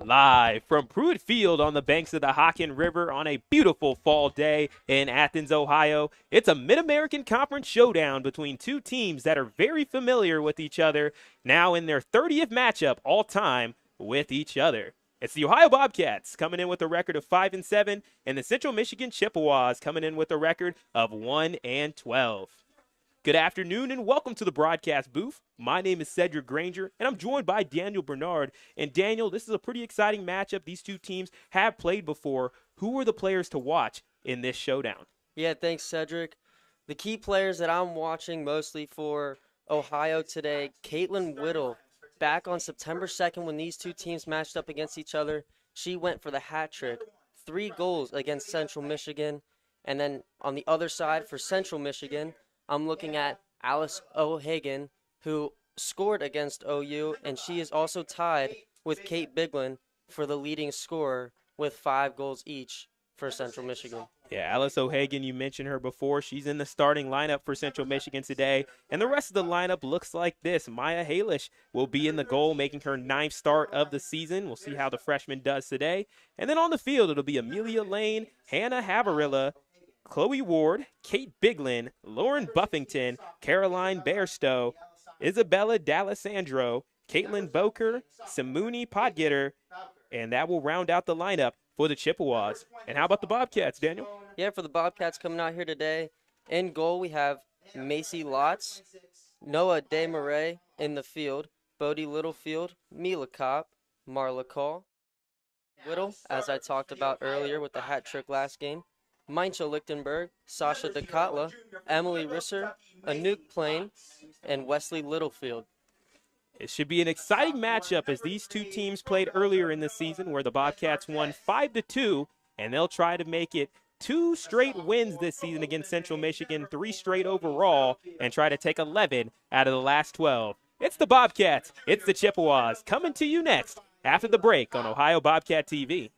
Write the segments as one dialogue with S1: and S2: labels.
S1: Live from Pruitt Field on the banks of the Hockin River on a beautiful fall day in Athens, Ohio. It's a Mid-American Conference showdown between two teams that are very familiar with each other, now in their 30th matchup all time with each other. It's the Ohio Bobcats coming in with a record of 5-7, and the Central Michigan Chippewas coming in with a record of 1-12. Good afternoon and welcome to the broadcast booth. My name is Cedric Granger and I'm joined by Daniel Bernard. And Daniel, this is a pretty exciting matchup. These two teams have played before. Who are the players to watch in this showdown?
S2: Yeah, thanks, Cedric. The key players that I'm watching mostly for Ohio today, Caitlin Whittle, back on September 2nd when these two teams matched up against each other. She went for the hat trick, 3 goals against Central Michigan. And then on the other side for Central Michigan, I'm looking at Alice O'Hagan, who scored against OU, and she is also tied with Kate Biglin for the leading scorer with 5 goals each for Central Michigan.
S1: Yeah, Alice O'Hagan, you mentioned her before. She's in the starting lineup for Central Michigan today. And the rest of the lineup looks like this. Maya Halish will be in the goal, making her 9th start of the season. We'll see how the freshman does today. And then on the field, it'll be Amelia Lane, Hannah Havarilla, Chloe Ward, Kate Biglin, Lauren Buffington, Caroline Bairstow, Isabella D'Alessandro, Caitlin Boker, Simuni Podgetter, and that will round out the lineup for the Chippewas. And how about the Bobcats, Daniel?
S2: Yeah, for the Bobcats coming out here today, in goal we have Macy Lotz, Noah DeMarais in the field, Bodie Littlefield, Mila Kopp, Marla Call, Whittle, as I talked about earlier with the hat trick last game, Maincha Lichtenberg, Sasha DeKotla, Emily Risser, Anouk Plain, and Wesley Littlefield.
S1: It should be an exciting matchup as these two teams played earlier in the season where the Bobcats won 5-2, and they'll try to make it 2 straight wins this season against Central Michigan, 3 straight overall, and try to take 11 out of the last 12. It's the Bobcats, it's the Chippewas, coming to you next after the break on Ohio Bobcat TV.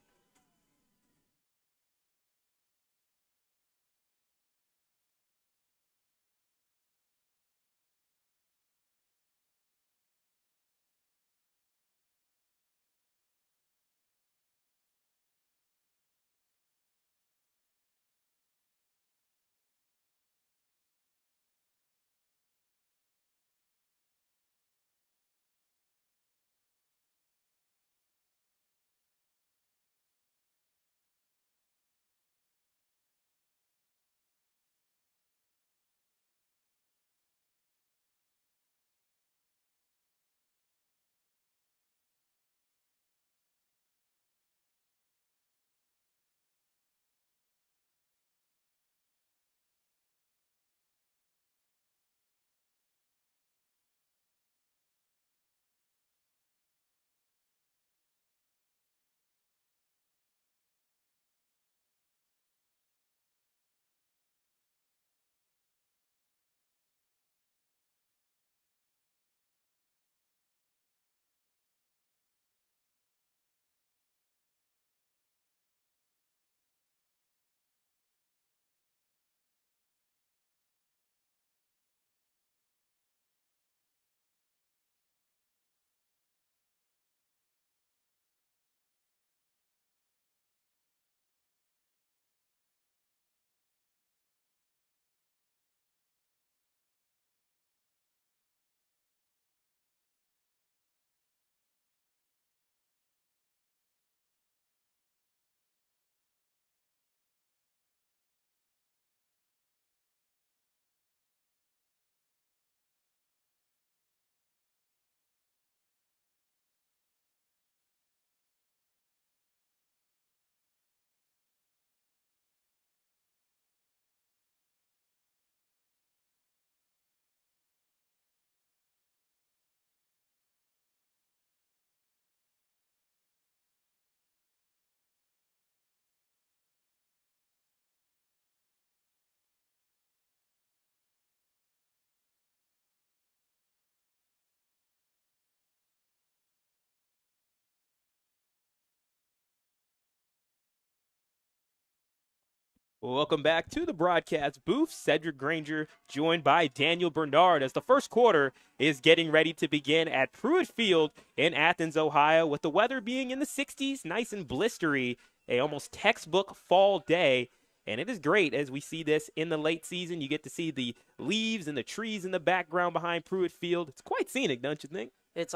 S1: Well, welcome back to the broadcast booth. Cedric Granger joined by Daniel Bernard as the first quarter is getting ready to begin at Pruitt Field in Athens, Ohio, with the weather being in the 60s, nice and blistery, a almost textbook fall day. And it is great as we see this in the late season. You get to see the leaves and the trees in the background behind Pruitt Field. It's quite scenic, don't you think?
S2: It's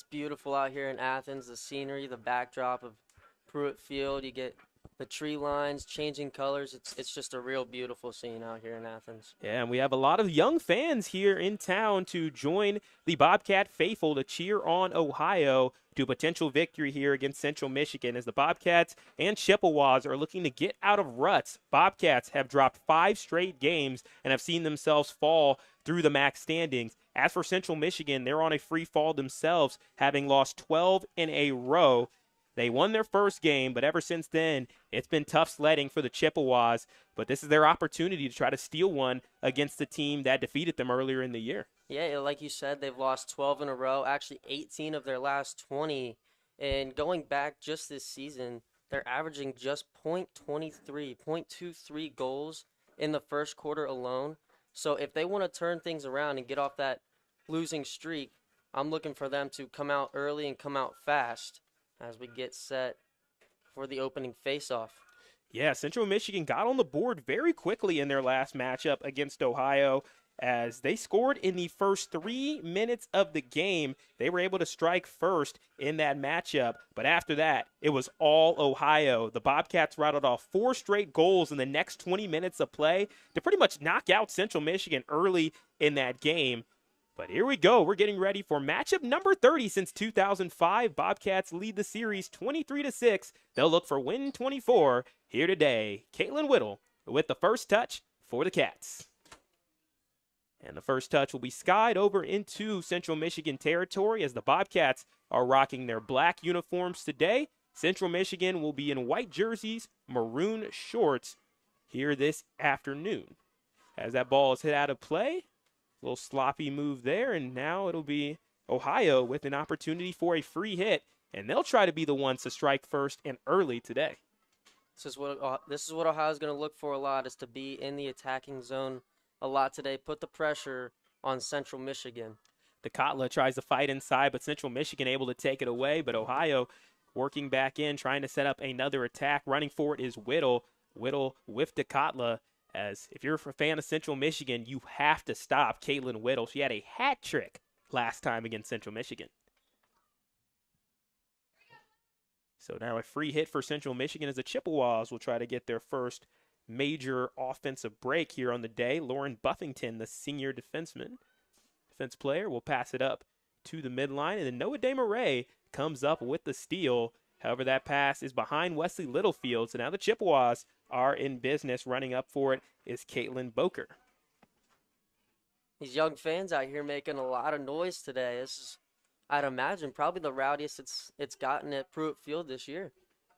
S2: beautiful out here in Athens. The scenery, the backdrop of Pruitt Field. You get the tree lines changing colors. It's just a real beautiful scene out here in Athens.
S1: Yeah, and we have a lot of young fans here in town to join the Bobcat faithful to cheer on Ohio to a potential victory here against Central Michigan as the Bobcats and Chippewas are looking to get out of ruts. Bobcats have dropped 5 straight games and have seen themselves fall through the MAC standings. As for Central Michigan, they're on a free fall themselves, having lost 12 in a row. They won their first game, but ever since then, it's been tough sledding for the Chippewas. But this is their opportunity to try to steal one against the team that defeated them earlier in the year.
S2: Yeah, like you said, they've lost 12 in a row, actually 18 of their last 20. And going back just this season, they're averaging just .23 goals in the first quarter alone. So if they want to turn things around and get off that losing streak, I'm looking for them to come out early and come out fast as we get set for the opening face-off.
S1: Yeah, Central Michigan got on the board very quickly in their last matchup against Ohio as they scored in the first 3 minutes of the game. They were able to strike first in that matchup, but after that, it was all Ohio. The Bobcats rattled off 4 straight goals in the next 20 minutes of play to pretty much knock out Central Michigan early in that game. But here we go. We're getting ready for matchup number 30 since 2005. Bobcats lead the series 23-6. They'll look for win 24 here today. Caitlin Whittle with the first touch for the Cats. And the first touch will be skied over into Central Michigan territory as the Bobcats are rocking their black uniforms today. Central Michigan will be in white jerseys, maroon shorts here this afternoon. As that ball is hit out of play, a little sloppy move there, and now it'll be Ohio with an opportunity for a free hit, and they'll try to be the ones to strike first and early today.
S2: This is what Ohio's going to look for a lot, is to be in the attacking zone a lot today. Put the pressure on Central Michigan.
S1: DeCotla tries to fight inside, but Central Michigan able to take it away, but Ohio working back in, trying to set up another attack. Running for it is Whittle. Whittle with DeCotla. As if you're a fan of Central Michigan, you have to stop Caitlin Whittle. She had a hat trick last time against Central Michigan. So now a free hit for Central Michigan as the Chippewas will try to get their first major offensive break here on the day. Lauren Buffington, the senior defense player, will pass it up to the midline. And then Noah DeMarais comes up with the steal. However, that pass is behind Wesley Littlefield. So now the Chippewas are in business. Running up for it is Caitlin Boker.
S2: These young fans out here making a lot of noise today. This is, I'd imagine, probably the rowdiest it's gotten at Pruitt Field this year.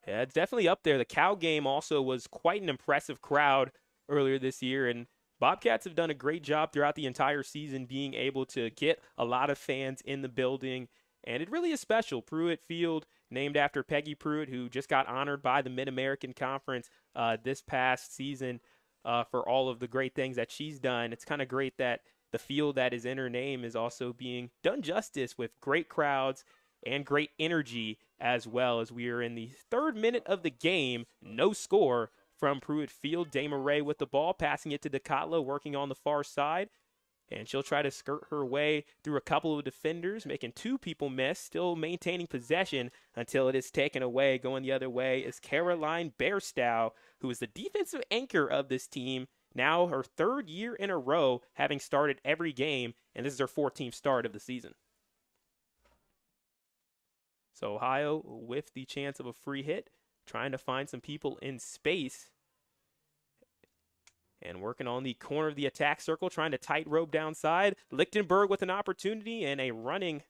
S1: Yeah, it's definitely up there. The Cow game also was quite an impressive crowd earlier this year, and Bobcats have done a great job throughout the entire season being able to get a lot of fans in the building, and it really is special. Pruitt Field, named after Peggy Pruitt, who just got honored by the Mid-American Conference this past season for all of the great things that she's done. It's kind of great that the field that is in her name is also being done justice with great crowds and great energy as well. As we are in the 3rd minute of the game, no score from Pruitt Field. DeMarais with the ball, passing it to DeCotla, working on the far side. And she'll try to skirt her way through a couple of defenders, making 2 people miss, still maintaining possession until it is taken away. Going the other way is Caroline Bairstow, who is the defensive anchor of this team. Now her 3rd year in a row, having started every game, and this is her 14th start of the season. So Ohio with the chance of a free hit, trying to find some people in space. And working on the corner of the attack circle, trying to tightrope downside. Lichtenberg with an opportunity, and a running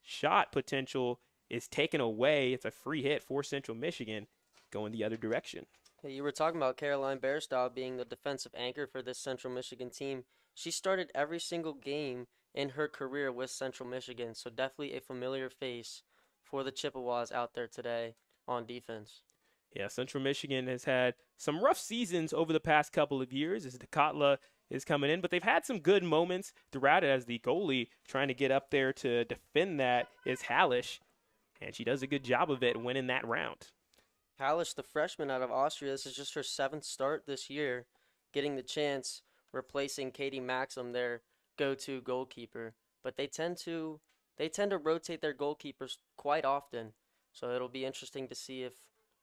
S1: shot potential is taken away. It's a free hit for Central Michigan going the other direction.
S2: Hey, you were talking about Caroline Bairstow being the defensive anchor for this Central Michigan team. She started every single game in her career with Central Michigan, so definitely a familiar face for the Chippewas out there today on defense.
S1: Yeah, Central Michigan has had some rough seasons over the past couple of years as Decatla is coming in, but they've had some good moments throughout it as the goalie trying to get up there to defend that is Hallish, and she does a good job of it winning that round.
S2: Hallish, the freshman out of Austria, this is just her 7th start this year, getting the chance, replacing Katie Maxim, their go-to goalkeeper. But they tend to rotate their goalkeepers quite often, so it'll be interesting to see if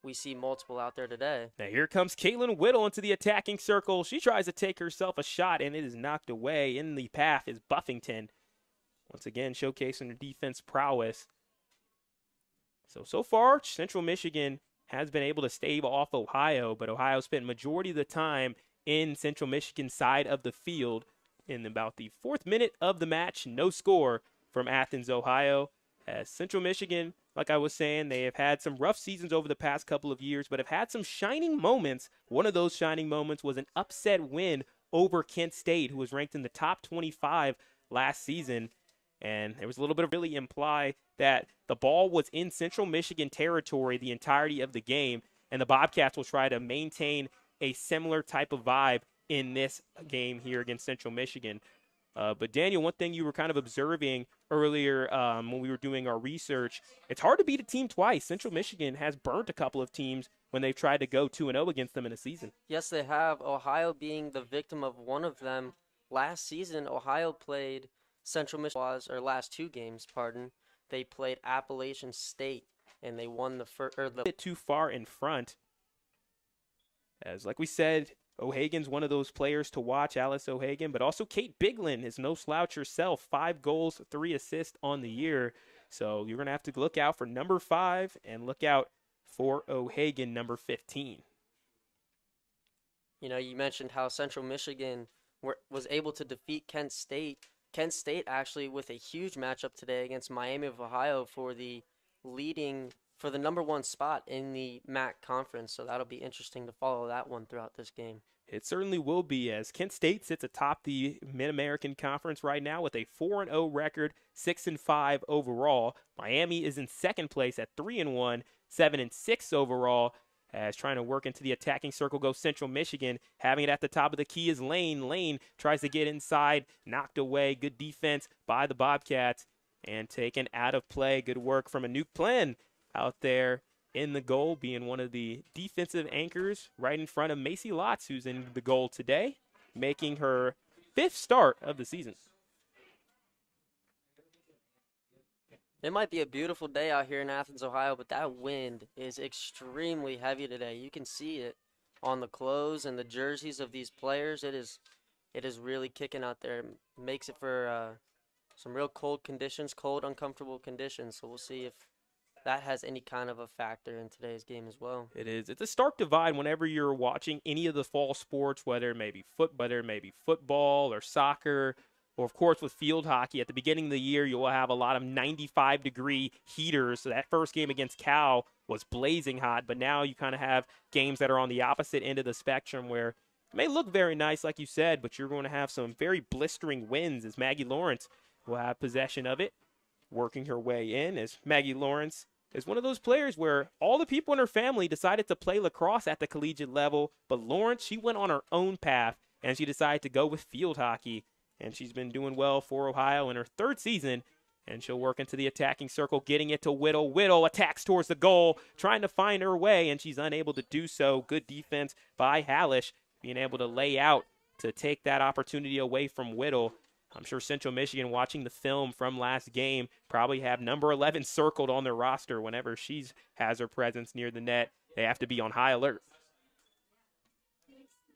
S2: we see multiple out there today.
S1: Now here comes Caitlin Whittle into the attacking circle. She tries to take herself a shot, and it is knocked away. In the path is Buffington, once again showcasing her defense prowess. So far, Central Michigan has been able to stave off Ohio, but Ohio spent majority of the time in Central Michigan's side of the field. In about the 4th minute of the match, no score from Athens, Ohio. As Central Michigan, like I was saying, they have had some rough seasons over the past couple of years, but have had some shining moments. One of those shining moments was an upset win over Kent State, who was ranked in the top 25 last season. And there was a little bit of really imply that the ball was in Central Michigan territory the entirety of the game, and the Bobcats will try to maintain a similar type of vibe in this game here against Central Michigan. But Daniel, one thing you were kind of observing earlier when we were doing our research, it's hard to beat a team twice. Central Michigan has burnt a couple of teams when they've tried to go 2-0 against them in a season.
S2: Yes, they have. Ohio being the victim of one of them. Last season, Ohio played Central Michigan, or last 2 games, pardon. They played Appalachian State, and they won the first.
S1: A bit too far in front. As like we said, O'Hagan's one of those players to watch, Alice O'Hagan, but also Kate Biglin is no slouch herself. 5 goals, 3 assists on the year. So you're going to have to look out for number 5 and look out for O'Hagan, number 15.
S2: You know, you mentioned how Central Michigan was able to defeat Kent State. Kent State actually with a huge matchup today against Miami of Ohio for the number 1 spot in the MAC conference. So that'll be interesting to follow that one throughout this game.
S1: It certainly will be, as Kent State sits atop the Mid-American Conference right now with a 4-0 record, 6-5 overall. Miami is in second place at 3-1, 7-6 overall. As trying to work into the attacking circle goes Central Michigan. Having it at the top of the key is Lane. Lane tries to get inside, knocked away. Good defense by the Bobcats and taken out of play. Good work from Anouk Plen out there in the goal, being one of the defensive anchors right in front of Macy Lotz, who's in the goal today, making her 5th start of the season.
S2: It might be a beautiful day out here in Athens, Ohio, but that wind is extremely heavy today. You can see it on the clothes and the jerseys of these players. It is really kicking out there. It makes it for some real cold conditions, cold, uncomfortable conditions. So we'll see if that has any kind of a factor in today's game as well.
S1: It is. It's a stark divide whenever you're watching any of the fall sports, whether it may be football or soccer, or of course with field hockey. At the beginning of the year, you will have a lot of 95-degree heaters. So that first game against Cal was blazing hot, but now you kind of have games that are on the opposite end of the spectrum where it may look very nice, like you said, but you're going to have some very blistering winds as Maggie Lawrence will have possession of it, working her way in, as Maggie Lawrence is one of those players where all the people in her family decided to play lacrosse at the collegiate level, but Lawrence, she went on her own path, and she decided to go with field hockey, and she's been doing well for Ohio in her 3rd season, and she'll work into the attacking circle, getting it to Whittle. Whittle attacks towards the goal, trying to find her way, and she's unable to do so. Good defense by Hallish, being able to lay out to take that opportunity away from Whittle. I'm sure Central Michigan, watching the film from last game, probably have number 11 circled on their roster whenever she has her presence near the net. They have to be on high alert.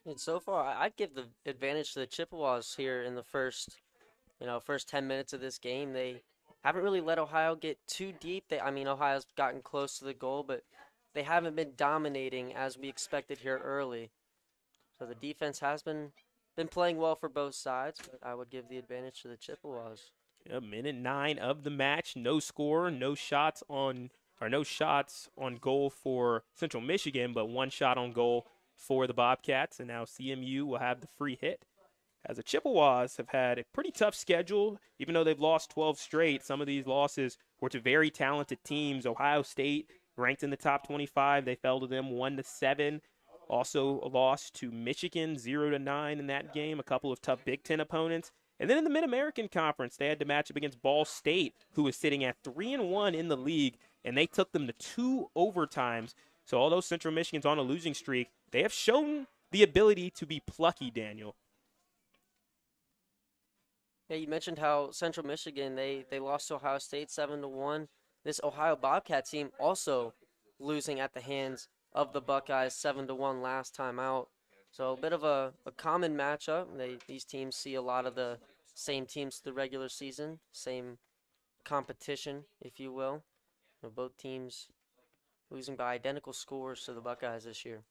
S2: And so far, I'd give the advantage to the Chippewas here in the first 10 minutes of this game. They haven't really let Ohio get too deep. Ohio's gotten close to the goal, but they haven't been dominating as we expected here early. So the defense has been playing well for both sides, but I would give the advantage to the Chippewas.
S1: A minute 9 of the match, no score, no shots on goal for Central Michigan, but 1 shot on goal for the Bobcats, and now CMU will have the free hit. As the Chippewas have had a pretty tough schedule, even though they've lost 12 straight, some of these losses were to very talented teams. Ohio State ranked in the top 25. They fell to them 1-7. Also lost to Michigan 0-9 in that game. A couple of tough Big Ten opponents. And then in the Mid-American Conference, they had to match up against Ball State, who was sitting at 3-1 in the league, and they took them to 2 overtimes. So although Central Michigan's on a losing streak, they have shown the ability to be plucky, Daniel.
S2: Yeah, you mentioned how Central Michigan, they lost to Ohio State 7-1. This Ohio Bobcat team also losing at the hands of the Buckeyes 7-1 last time out. So a bit of a common matchup. These teams see a lot of the same teams the regular season, same competition, if you will. Both teams losing by identical scores to the Buckeyes this year.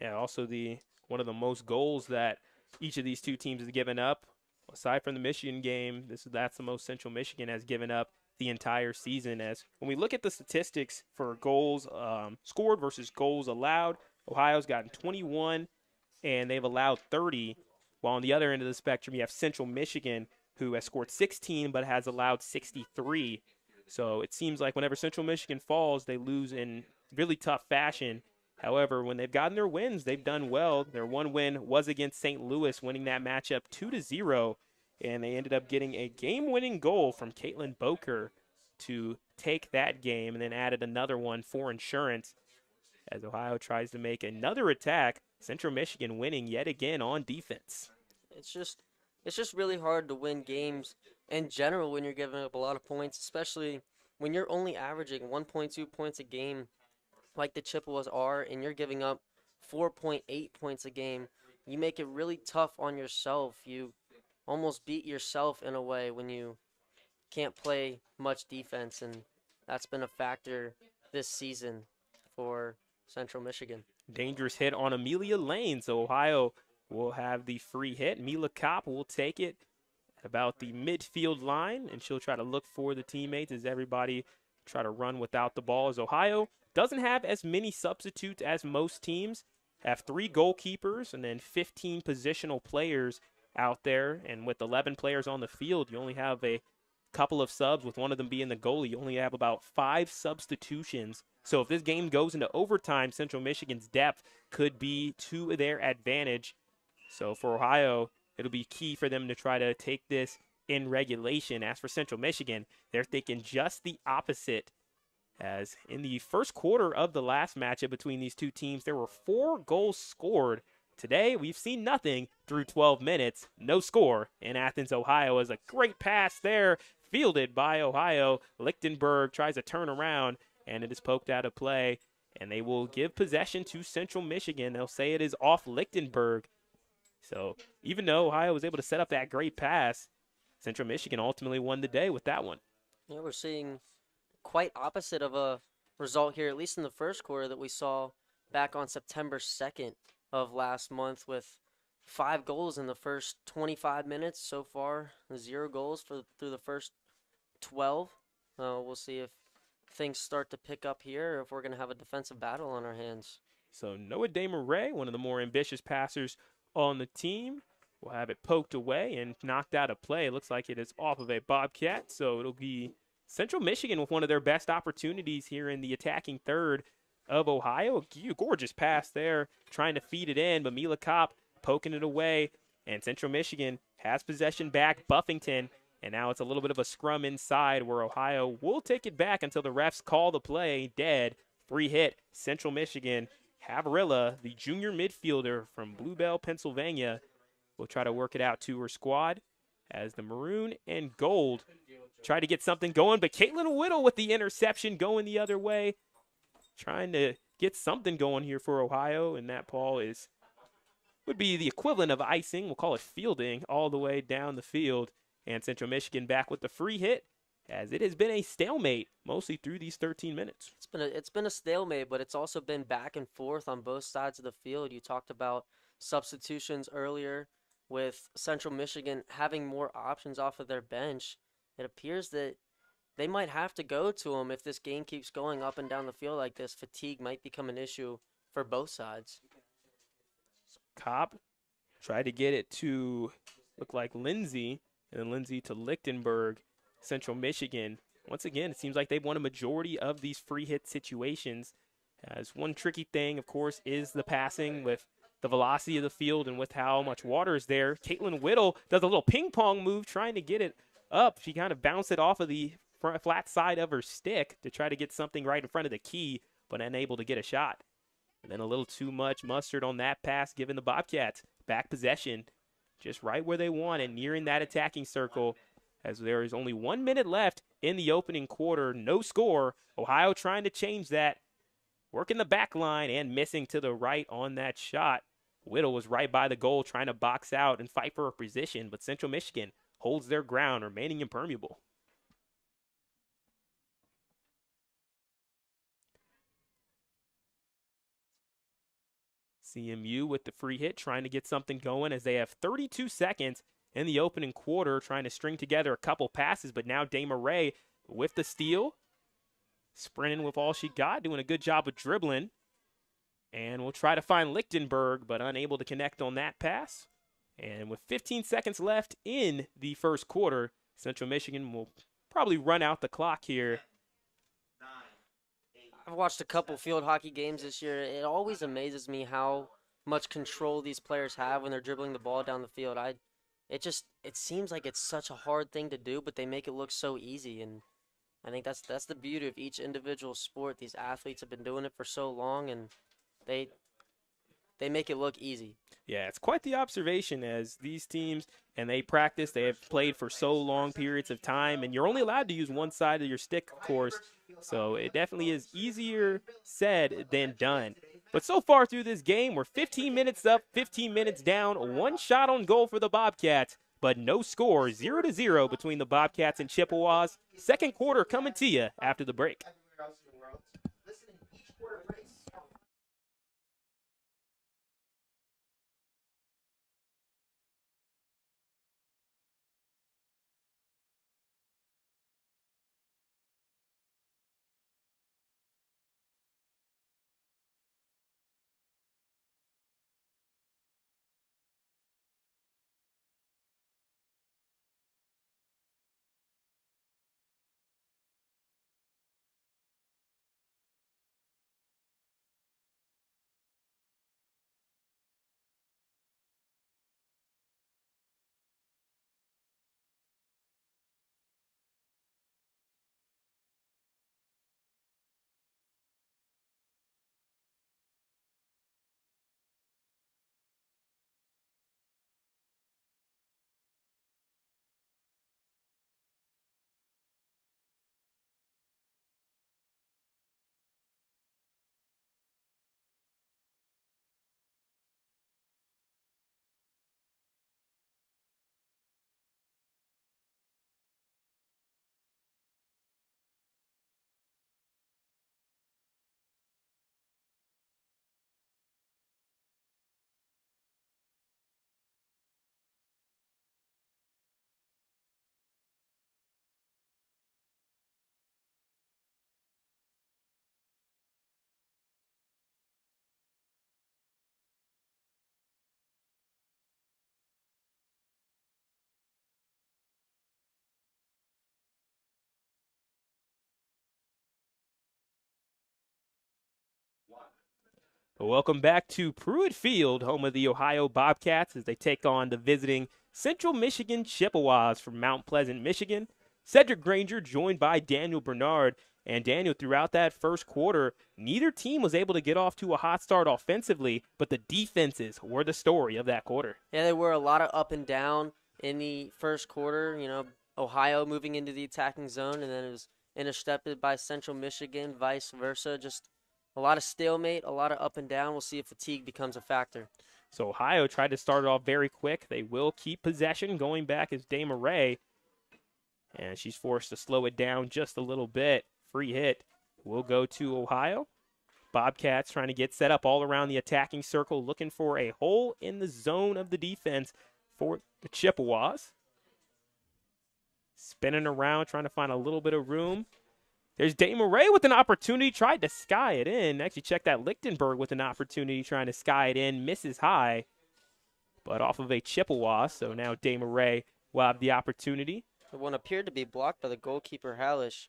S1: Yeah, also one of the most goals that each of these two teams has given up, aside from the Michigan game, that's the most Central Michigan has given up the entire season. As when we look at the statistics for goals scored versus goals allowed, Ohio's gotten 21 and they've allowed 30, while on the other end of the spectrum you have Central Michigan, who has scored 16 but has allowed 63. So it seems like whenever Central Michigan falls, they lose in really tough fashion. However, when they've gotten their wins, they've done well. Their one win was against St. Louis, winning that matchup 2-0, and they ended up getting a game-winning goal from Caitlin Boker to take that game, and then added another one for insurance. As Ohio tries to make another attack, Central Michigan winning yet again on defense.
S2: It's just really hard to win games in general when you're giving up a lot of points, especially when you're only averaging 1.2 points a game like the Chippewas are, and you're giving up 4.8 points a game. You make it really tough on yourself. You almost beat yourself in a way when you can't play much defense, and that's been a factor this season for Central Michigan.
S1: Dangerous hit on Amelia Lane, so Ohio will have the free hit. Mila Kopp will take it at about the midfield line, and she'll try to look for the teammates as everybody try to run without the ball. As Ohio doesn't have as many substitutes as most teams, have 3 goalkeepers and then 15 positional players out there, and with 11 players on the field, you only have a couple of subs, with one of them being the goalie. You only have about 5 substitutions. So if this game goes into overtime, Central Michigan's depth could be to their advantage. So for Ohio, it'll be key for them to try to take this in regulation. As for Central Michigan, they're thinking just the opposite. As in the first quarter of the last matchup between these two teams, there were 4 goals scored. Today, we've seen nothing through 12 minutes. No score in Athens, Ohio, as a great pass there, fielded by Ohio. Lichtenberg tries to turn around, and it is poked out of play. And they will give possession to Central Michigan. They'll say it is off Lichtenberg. So even though Ohio was able to set up that great pass, Central Michigan ultimately won the day with that one.
S2: Yeah, we're seeing quite opposite of a result here, at least in the first quarter, that we saw back on September 2nd of last month, with 5 goals in the first 25 minutes so far, 0 goals through the first 12. We'll see if things start to pick up here, or if we're going to have a defensive battle on our hands.
S1: So Noah DeMarais, one of the more ambitious passers on the team, will have it poked away and knocked out of play. It looks like it is off of a Bobcat, so it'll be Central Michigan with one of their best opportunities here in the attacking third of Ohio. Gorgeous pass there, trying to feed it in, but Mila Kopp poking it away, and Central Michigan has possession back. Buffington, and now it's a little bit of a scrum inside where Ohio will take it back until the refs call the play dead. Free hit, Central Michigan. Havarilla, the junior midfielder from Bluebell, Pennsylvania, will try to work it out to her squad as the maroon and gold try to get something going, but Caitlin Whittle with the interception going the other way, trying to get something going here for Ohio, and that ball would be the equivalent of icing. We'll call it fielding all the way down the field, and Central Michigan back with the free hit, as it has been a stalemate mostly through these 13 minutes.
S2: It's been a stalemate, but it's also been back and forth on both sides of the field. You talked about substitutions earlier, with Central Michigan having more options off of their bench. It appears that they might have to go to them if this game keeps going up and down the field like this. Fatigue might become an issue for both sides.
S1: Kopp tried to get it to look like Lindsay, and then Lindsay to Lichtenberg. Central Michigan once again, it seems like they've won a majority of these free hit situations. As one tricky thing, of course, is the passing with the velocity of the field and with how much water is there. Caitlin Whittle does a little ping pong move trying to get it up. She kind of bounced it off of the flat side of her stick to try to get something right in front of the key, but unable to get a shot. And then a little too much mustard on that pass, giving the Bobcats back possession just right where they want it, nearing that attacking circle. As there is only 1 minute left in the opening quarter, no score. Ohio trying to change that, working the back line and missing to the right on that shot. Whittle was right by the goal trying to box out and fight for a position, but Central Michigan holds their ground, remaining impermeable. CMU with the free hit, trying to get something going as they have 32 seconds in the opening quarter, trying to string together a couple passes, but now Dama Ray with the steal, sprinting with all she got, doing a good job of dribbling. And we'll try to find Lichtenberg, but unable to connect on that pass. And with 15 seconds left in the first quarter, Central Michigan will probably run out the clock here.
S2: I've watched a couple field hockey games this year. It always amazes me how much control these players have when they're dribbling the ball down the field. It seems like it's such a hard thing to do, but they make it look so easy. And I think that's the beauty of each individual sport. These athletes have been doing it for so long, and they make it look easy.
S1: Yeah, it's quite the observation as these teams, and they practice, they have played for so long periods of time, and you're only allowed to use one side of your stick, of course, so it definitely is easier said than done. But so far through this game, we're 15 minutes up, 15 minutes down, one shot on goal for the Bobcats, but no score, 0-0 between the Bobcats and Chippewas. Second quarter coming to you after the break. Welcome back to Pruitt Field, home of the Ohio Bobcats, as they take on the visiting Central Michigan Chippewas from Mount Pleasant, Michigan. Cedric Granger joined by Daniel Bernard. And Daniel, throughout that first quarter, neither team was able to get off to a hot start offensively, but the defenses were the story of that quarter.
S2: Yeah, there were a lot of up and down in the first quarter. You know, Ohio moving into the attacking zone, and then it was intercepted by Central Michigan, vice versa. Just a lot of stalemate, a lot of up and down. We'll see if fatigue becomes a factor.
S1: So Ohio tried to start it off very quick. They will keep possession. Going back is Dama Ray. And she's forced to slow it down just a little bit. Free hit will go to Ohio. Bobcats trying to get set up all around the attacking circle, looking for a hole in the zone of the defense for the Chippewas. Spinning around, trying to find a little bit of room. There's Dama Ray with an opportunity, tried to sky it in. Actually, check that Lichtenberg with an opportunity, trying to sky it in, misses high, but off of a Chippewa. So now Dama Ray will have the opportunity.
S2: The one appeared to be blocked by the goalkeeper, Hallish.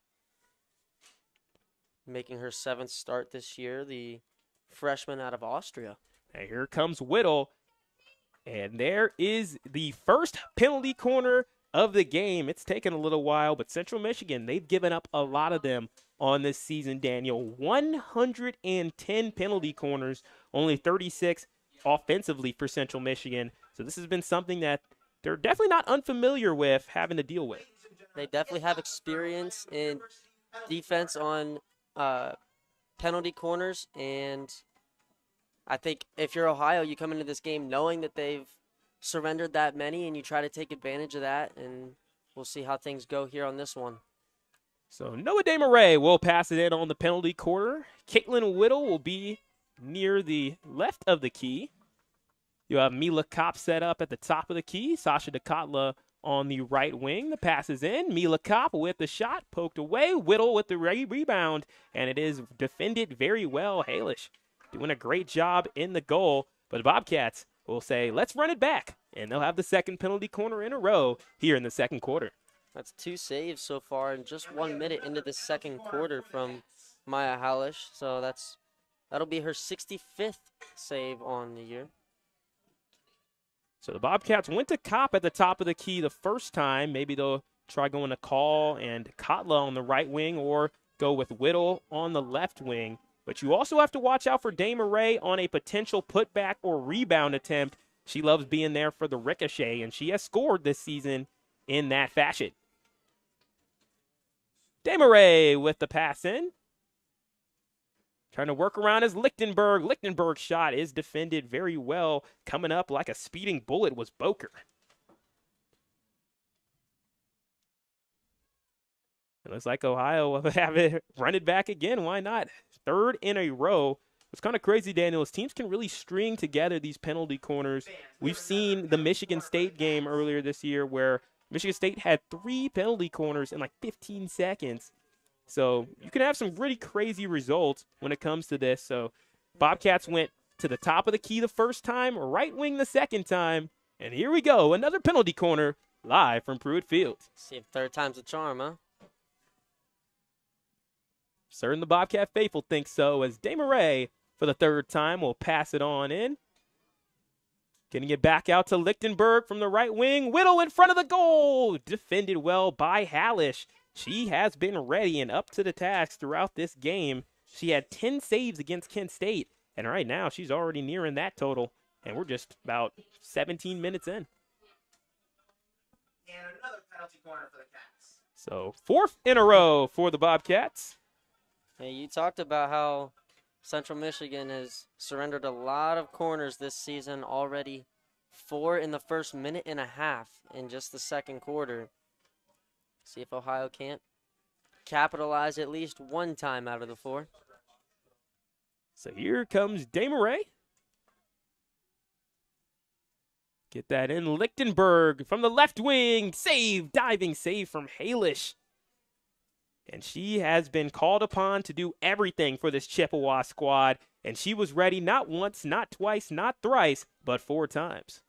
S2: making her 7th start this year, the freshman out of Austria.
S1: And here comes Whittle. And there is the first penalty corner of the game. It's taken a little while, but Central Michigan, they've given up a lot of them on this season, Daniel. 110 penalty corners, only 36 offensively for Central Michigan. So this has been something that they're definitely not unfamiliar with having to deal with.
S2: They definitely have experience in defense on penalty corners, and I think if you're Ohio, you come into this game knowing that they've surrendered that many, and you try to take advantage of that, and we'll see how things go here on this one.
S1: So Noah DeMarais will pass it in on the penalty corner. Caitlin Whittle will be near the left of the key. You have Mila Kopp set up at the top of the key. Sasha DeKotla on the right wing. The pass is in. Mila Kopp with the shot, poked away. Whittle with the rebound, and it is defended very well. Halish doing a great job in the goal, but the Bobcats will say, let's run it back, and they'll have the second penalty corner in a row here in the second quarter.
S2: That's 2 saves so far in just 1 minute into the second quarter from Maya Halish, so that'll be her 65th save on the year.
S1: So the Bobcats went to Kopp at the top of the key the first time. Maybe they'll try going to Call and Kotla on the right wing, or go with Whittle on the left wing. But you also have to watch out for DeMarais on a potential putback or rebound attempt. She loves being there for the ricochet, and she has scored this season in that fashion. DeMarais with the pass in. Trying to work around is Lichtenberg. Lichtenberg's shot is defended very well. Coming up like a speeding bullet was Boker. It looks like Ohio will have it run it back again. Why not? Third in a row. What's kind of crazy, Daniel, is teams can really string together these penalty corners. We've seen the Michigan State game earlier this year where Michigan State had 3 penalty corners in like 15 seconds. So you can have some really crazy results when it comes to this. So Bobcats went to the top of the key the first time, right wing the second time. And here we go, another penalty corner live from Pruitt Field.
S2: See if third time's a charm, huh?
S1: Certain the Bobcat faithful think so, as DeMarais for the third time will pass it on in. Getting it back out to Lichtenberg from the right wing. Whittle in front of the goal. Defended well by Halish. She has been ready and up to the task throughout this game. She had 10 saves against Kent State, and right now she's already nearing that total, and we're just about 17 minutes in.
S3: And another penalty corner for the Cats.
S1: So 4th in a row for the Bobcats.
S2: Hey, you talked about how Central Michigan has surrendered a lot of corners this season already. 4 in the first minute and a half in just the second quarter. See if Ohio can't capitalize at least one time out of the 4.
S1: So here comes DeMarais. Get that in. Lichtenberg from the left wing. Save, diving save from Halish. And she has been called upon to do everything for this Chippewa squad. And she was ready not once, not twice, not thrice, but 4 times.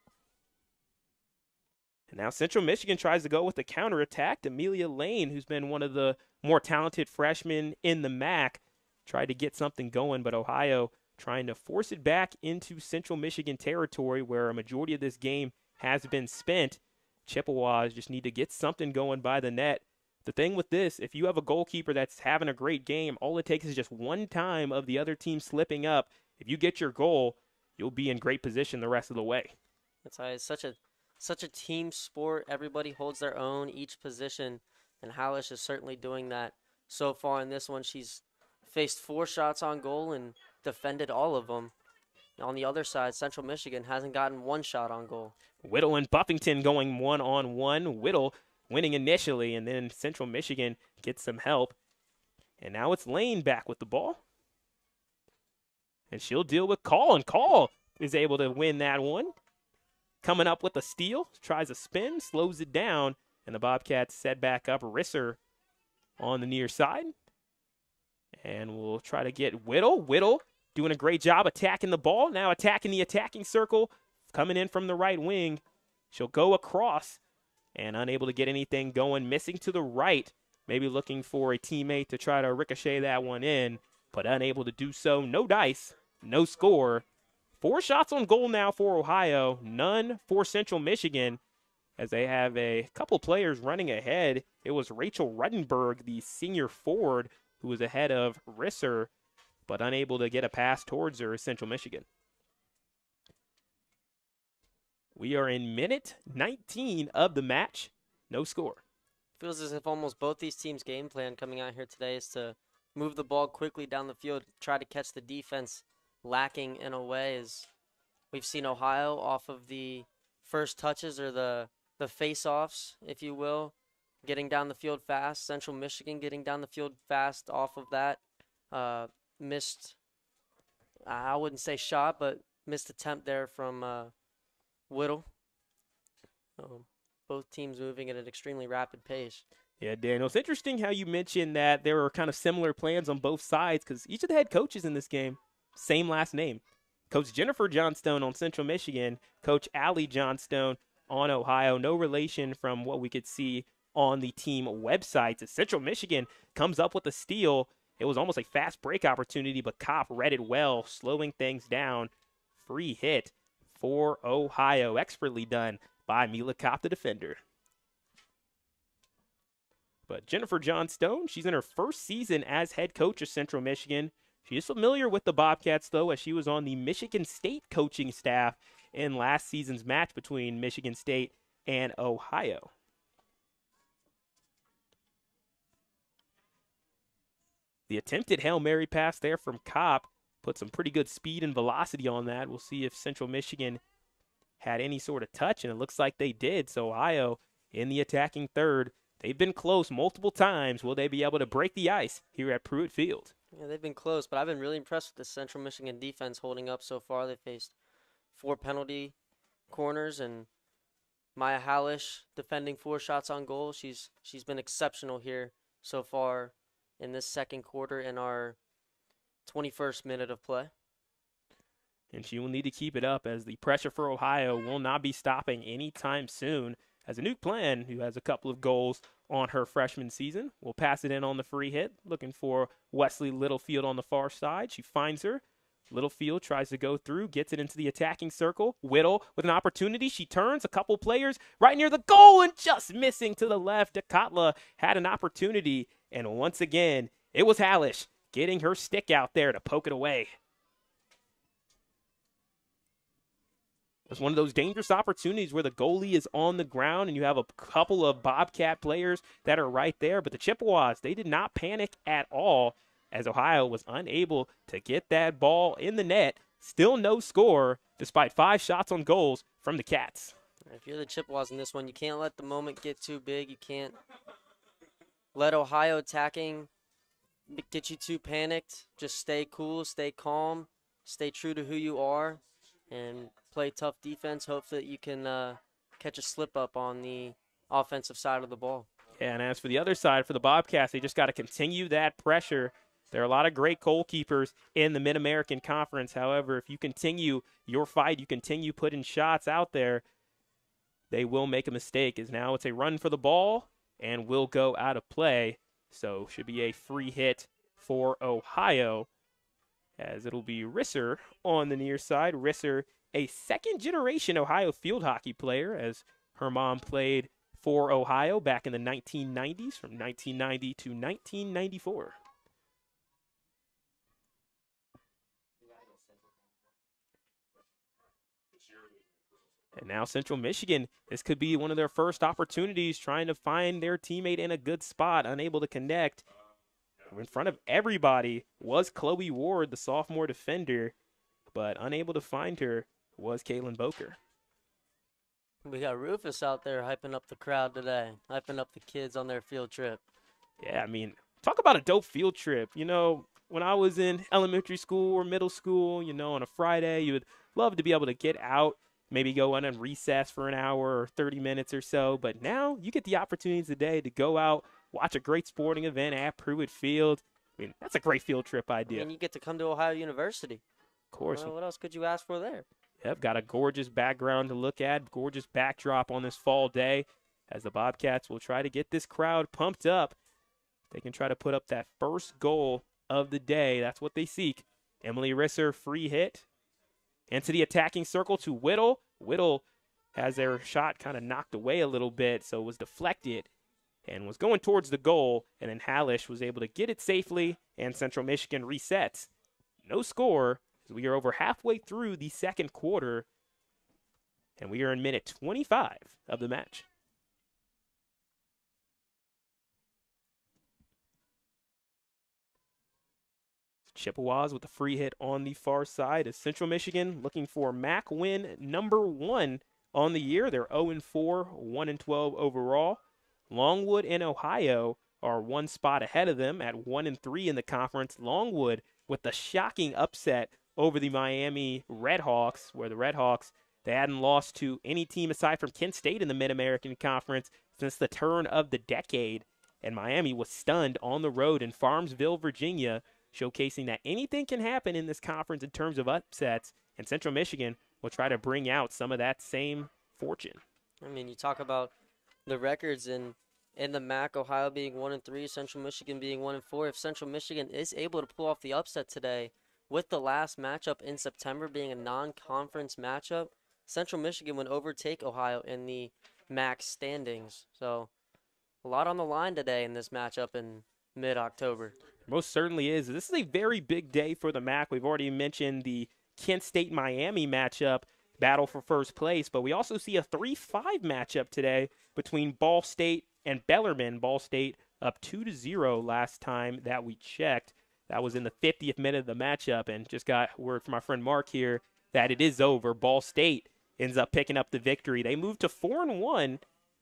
S1: And now Central Michigan tries to go with the counterattack. Amelia Lane, who's been one of the more talented freshmen in the MAC, tried to get something going, but Ohio trying to force it back into Central Michigan territory where a majority of this game has been spent. Chippewas just need to get something going by the net. The thing with this, if you have a goalkeeper that's having a great game, all it takes is just one time of the other team slipping up. If you get your goal, you'll be in great position the rest of the way.
S2: That's why it's such a team sport. Everybody holds their own, each position, and Halish is certainly doing that so far in this one. She's faced 4 shots on goal and defended all of them. On the other side, Central Michigan hasn't gotten 1 shot on goal.
S1: Whittle and Buffington going 1-on-1. Whittle winning initially, and then Central Michigan gets some help. And now it's Lane back with the ball. And she'll deal with Call, and Call is able to win that one. Coming up with a steal, tries a spin, slows it down, and the Bobcats set back up. Risser on the near side. And we'll try to get Whittle. Whittle doing a great job attacking the ball, now attacking the attacking circle, coming in from the right wing. She'll go across and unable to get anything going, missing to the right maybe looking for a teammate to try to ricochet that one in, but unable to do so. No dice, no score. 4 shots on goal now for Ohio, none for Central Michigan, as they have a couple players running ahead. It was Rachel Ruttenberg, the senior forward, who was ahead of Risser, but unable to get a pass towards her, Central Michigan. We are in minute 19 of the match. No score.
S2: Feels as if almost both these teams' game plan coming out here today is to move the ball quickly down the field, try to catch the defense lacking in a way, as we've seen Ohio off of the first touches or the face-offs, if you will, getting down the field fast. Central Michigan getting down the field fast off of that. Missed, I wouldn't say shot, but missed attempt there from Whittle. Both teams moving at an extremely rapid pace.
S1: Yeah, Daniel, it's interesting how you mentioned that there were kind of similar plans on both sides, because each of the head coaches in this game, same last name. Coach Jennifer Johnstone on Central Michigan, Coach Allie Johnstone on Ohio. No relation from what we could see on the team websites. As Central Michigan comes up with a steal, it was almost a fast break opportunity, but Kopp read it well, slowing things down. Free hit for Ohio, expertly done by Mila Kopp, the defender. But Jennifer Johnstone, she's in her first season as head coach of Central Michigan. She is familiar with the Bobcats, though, as she was on the Michigan State coaching staff in last season's match between Michigan State and Ohio. The attempted Hail Mary pass there from Kopp put some pretty good speed and velocity on that. We'll see if Central Michigan had any sort of touch, and it looks like they did. So Ohio in the attacking third. They've been close multiple times. Will they be able to break the ice here at Pruitt Field?
S2: Yeah, they've been close, but I've been really impressed with the Central Michigan defense holding up so far. They faced 4 penalty corners, and Maya Hallish defending 4 shots on goal. She's been exceptional here so far in this second quarter in our 21st minute of play.
S1: And she will need to keep it up, as the pressure for Ohio will not be stopping anytime soon. As Anouk Plan, who has a couple of goals on her freshman season, will pass it in on the free hit, looking for Wesley Littlefield on the far side. She finds her. Littlefield tries to go through, gets it into the attacking circle. Whittle with an opportunity. She turns a couple players right near the goal and just missing to the left. Dekatla had an opportunity, and once again, it was Hallish getting her stick out there to poke it away. It's one of those dangerous opportunities where the goalie is on the ground and you have a couple of Bobcat players that are right there. But the Chippewas, they did not panic at all, as Ohio was unable to get that ball in the net. Still no score, despite 5 shots on goals from the Cats.
S2: If you're the Chippewas in this one, you can't let the moment get too big. You can't let Ohio attacking get you too panicked. Just stay cool, stay calm, stay true to who you are, and play tough defense. Hope that you can catch a slip up on the offensive side of the ball.
S1: Yeah, and as for the other side, for the Bobcats, they just got to continue that pressure. There are a lot of great goalkeepers in the Mid-American Conference. However, if you continue your fight, you continue putting shots out there, they will make a mistake, as now it's a run for the ball and will go out of play. So should be a free hit for Ohio, as it'll be Risser on the near side. Risser, a second-generation Ohio field hockey player, as her mom played for Ohio back in the 1990s, from 1990 to 1994. And now Central Michigan, this could be one of their first opportunities, trying to find their teammate in a good spot, unable to connect. In front of everybody was Chloe Ward, the sophomore defender, but unable to find her was Caitlin Boker.
S2: We got Rufus out there hyping up the crowd today, hyping up the kids on their field trip.
S1: Yeah, I mean, talk about a dope field trip. You know, when I was in elementary school or middle school, you know, on a Friday, you would love to be able to get out, maybe go on and recess for an hour or 30 minutes or so. But now you get the opportunities today to go out, watch a great sporting event at Pruitt Field. I mean, that's a great field trip idea.
S2: And you get to come to Ohio University.
S1: Of course.
S2: Well, what else could you ask for there?
S1: Yep, got a gorgeous background to look at, gorgeous backdrop on this fall day, as the Bobcats will try to get this crowd pumped up They can try to put up that first goal of the day. That's what they seek. Emily Risser, free hit. Into the attacking circle to Whittle. Whittle has their shot kind of knocked away a little bit, so it was deflected and was going towards the goal. And then Hallish was able to get it safely, and Central Michigan resets. No score, as we are over halfway through the second quarter, and we are in minute 25 of the match. Chippewas with the free hit on the far side as Central Michigan looking for MAC win number 1 on the year. They're 0-4, 1-12 overall. Longwood and Ohio are one spot ahead of them at 1-3 in the conference. Longwood with the shocking upset over the Miami Redhawks, where the Redhawks, they hadn't lost to any team aside from Kent State in the Mid-American Conference since the turn of the decade. And Miami was stunned on the road in Farmsville, Virginia, showcasing that anything can happen in this conference in terms of upsets, and Central Michigan will try to bring out some of that same fortune.
S2: I mean, you talk about the records in the MAC, Ohio being 1-3, Central Michigan being 1-4. If Central Michigan is able to pull off the upset today, with the last matchup in September being a non-conference matchup, Central Michigan would overtake Ohio in the MAC standings. So a lot on the line today in this matchup in mid-October.
S1: Most certainly is. This is a very big day for the MAC. We've already mentioned the Kent State-Miami matchup, battle for first place, but we also see a 3-5 matchup today between Ball State and Bellarmine. Ball State up 2-0 last time that we checked. That was in the 50th minute of the matchup, and just got word from my friend Mark here that it is over. Ball State ends up picking up the victory. They moved to 4-1.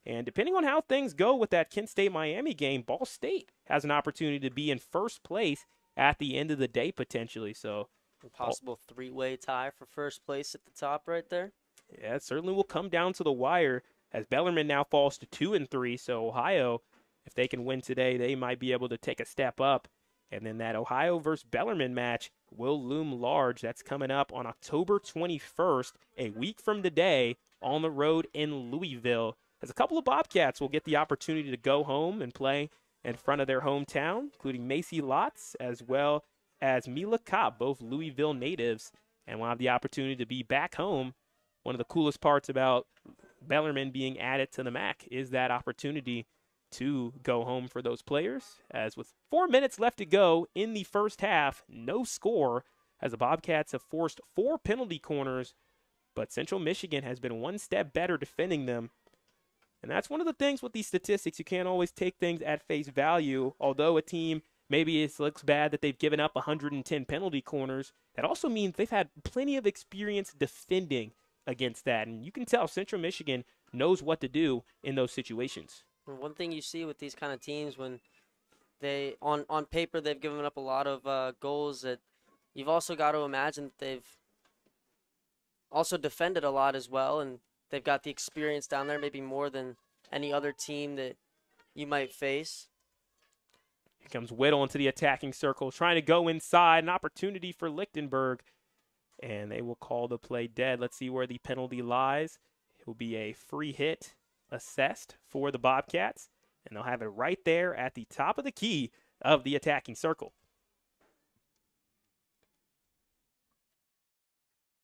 S1: And depending on how things go with that Kent State-Miami game, Ball State has an opportunity to be in first place at the end of the day potentially. So
S2: a possible three-way tie for first place at the top right there.
S1: Yeah, it certainly will come down to the wire as Bellarmine now falls to 2-3. So Ohio, if they can win today, they might be able to take a step up. And then that Ohio versus Bellarmine match will loom large. That's coming up on October 21st, a week from today, on the road in Louisville, as a couple of Bobcats will get the opportunity to go home and play in front of their hometown, including Macy Lotz as well as Mila Kopp, both Louisville natives, and will have the opportunity to be back home. One of the coolest parts about Bellarmine being added to the MAC is that opportunity to go home for those players, as with 4 minutes left to go in the first half, no score, as the Bobcats have forced 4 penalty corners, but Central Michigan has been one step better defending them. And that's one of the things with these statistics. You can't always take things at face value. Although a team, maybe it looks bad that they've given up 110 penalty corners, that also means they've had plenty of experience defending against that. And you can tell Central Michigan knows what to do in those situations.
S2: One thing you see with these kind of teams when they, on paper, they've given up a lot of goals, that you've also got to imagine that they've also defended a lot as well, and they've got the experience down there, maybe more than any other team that you might face.
S1: Here comes Whittle into the attacking circle, trying to go inside. An opportunity for Lichtenberg, and they will call the play dead. Let's see where the penalty lies. It will be a free hit assessed for the Bobcats, and they'll have it right there at the top of the key of the attacking circle.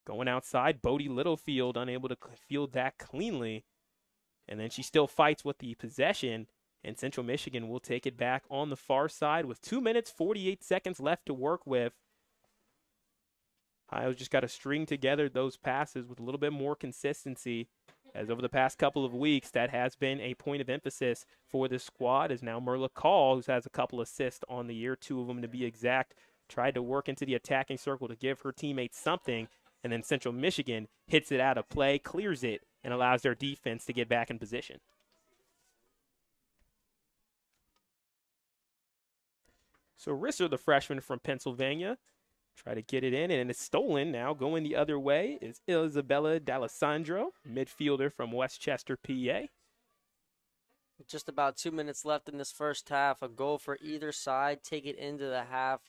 S1: Going outside, Bodie Littlefield unable to field that cleanly. And then she still fights with the possession, and Central Michigan will take it back on the far side with 2 minutes, 48 seconds left to work with. Ohio's just got to string together those passes with a little bit more consistency, as over the past couple of weeks, that has been a point of emphasis for this squad, as now Merla Call, who has a couple assists on the year, 2 of them to be exact, tried to work into the attacking circle to give her teammates something. And then Central Michigan hits it out of play, clears it, and allows their defense to get back in position. So Risser, the freshman from Pennsylvania, try to get it in, and it's stolen now. Going the other way is Isabella D'Alessandro, midfielder from Westchester, PA.
S2: Just about 2 minutes left in this first half. A goal for either side, take it into the half,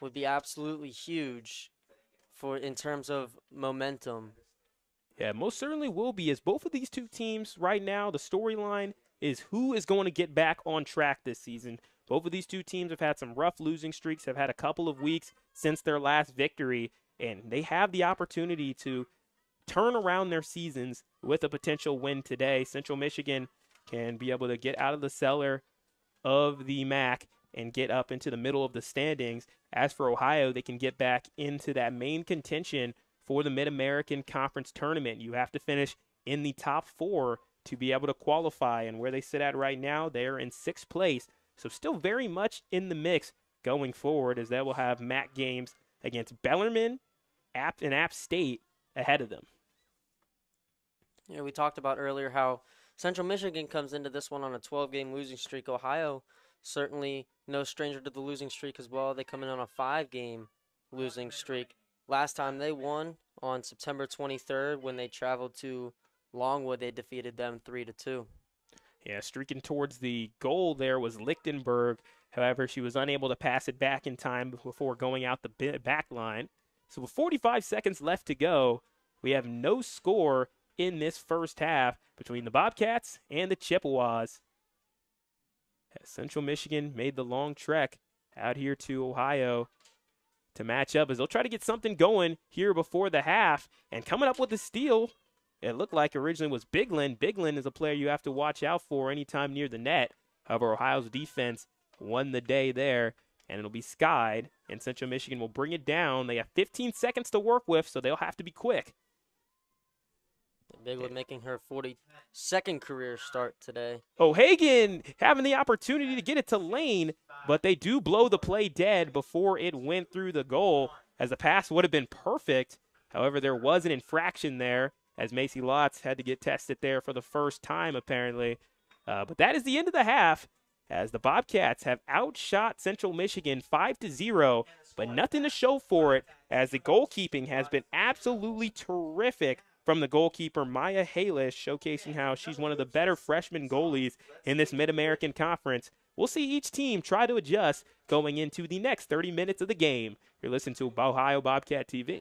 S2: would be absolutely huge in terms of momentum.
S1: Yeah, most certainly will be, as both of these two teams right now, the storyline is who is going to get back on track this season. Both of these two teams have had some rough losing streaks, have had a couple of weeks since their last victory, and they have the opportunity to turn around their seasons with a potential win today. Central Michigan can be able to get out of the cellar of the MAC and get up into the middle of the standings. As for Ohio, they can get back into that main contention for the Mid-American Conference Tournament. You have to finish in the top 4 to be able to qualify, and where they sit at right now, they're in 6th place, so still very much in the mix going forward, as they will have MAC games against Bellarmine and App State ahead of them.
S2: Yeah, we talked about earlier how Central Michigan comes into this one on a 12-game losing streak. Ohio, certainly no stranger to the losing streak as well. They come in on a 5-game losing streak. Last time they won on September 23rd when they traveled to Longwood, they defeated them 3-2.
S1: Yeah, streaking towards the goal there was Lichtenberg. However, she was unable to pass it back in time before going out the back line. So with 45 seconds left to go, we have no score in this first half between the Bobcats and the Chippewas. Central Michigan made the long trek out here to Ohio to match up, as they'll try to get something going here before the half. And coming up with a steal, it looked like originally was Biglin. Biglin is a player you have to watch out for anytime near the net. However, Ohio's defense won the day there, and it'll be skied, and Central Michigan will bring it down. They have 15 seconds to work with, so they'll have to be quick.
S2: Biglin making her 42nd career start today.
S1: O'Hagan having the opportunity to get it to Lane, but they do blow the play dead before it went through the goal, as the pass would have been perfect. However, there was an infraction there, as Macy Lotz had to get tested there for the first time, apparently. But that is the end of the half, as the Bobcats have outshot Central Michigan 5-0, but nothing to show for it, as the goalkeeping has been absolutely terrific from the goalkeeper, Maya Halish, showcasing how she's one of the better freshman goalies in this Mid-American Conference. We'll see each team try to adjust going into the next 30 minutes of the game. You're listening to Ohio Bobcat TV.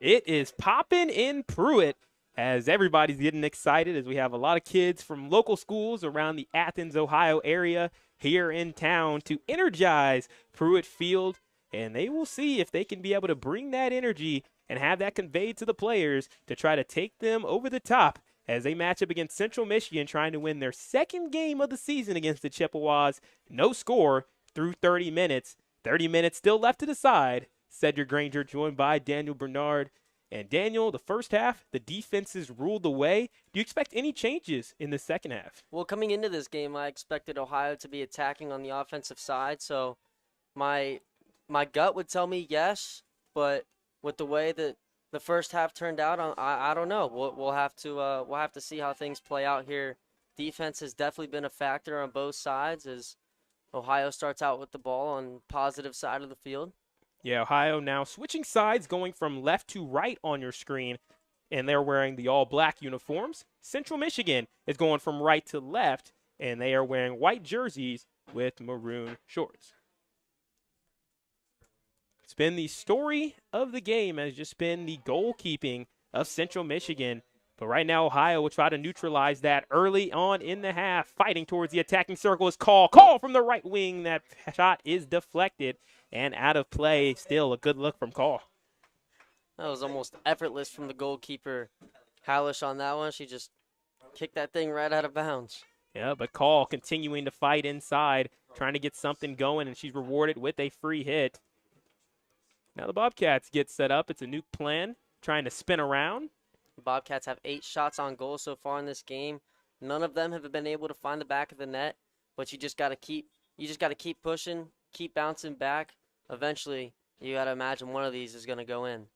S1: It is popping in Pruitt as everybody's getting excited as we have a lot of kids from local schools around the Athens, Ohio area here in town to energize Pruitt Field, and they will see if they can be able to bring that energy and have that conveyed to the players to try to take them over the top as they match up against Central Michigan trying to win their second game of the season against the Chippewas. No score through 30 minutes. 30 minutes still left to decide. Cedric Granger joined by Daniel Bernard. And Daniel, the first half, the defenses ruled the way. Do you expect any changes in the second half?
S2: Well, coming into this game, I expected Ohio to be attacking on the offensive side, so my gut would tell me yes, but with the way that the first half turned out, I don't know. We'll have to see how things play out here. Defense has definitely been a factor on both sides as Ohio starts out with the ball on positive side of the field.
S1: Yeah, Ohio now switching sides, going from left to right on your screen, and they're wearing the all-black uniforms. Central Michigan is going from right to left, and they are wearing white jerseys with maroon shorts. It's been the story of the game, has just been the goalkeeping of Central Michigan. But right now, Ohio will try to neutralize that early on in the half. Fighting towards the attacking circle is Call. Call from the right wing. That shot is deflected and out of play. Still a good look from Call.
S2: That was almost effortless from the goalkeeper, Hallish, on that one. She just kicked that thing right out of bounds.
S1: Yeah, but Call continuing to fight inside, trying to get something going, and she's rewarded with a free hit. Now the Bobcats get set up. It's a new plan, trying to spin around.
S2: The Bobcats have 8 shots on goal so far in this game. None of them have been able to find the back of the net, but you just got to keep pushing, keep bouncing back. Eventually, you got to imagine one of these is going to go in.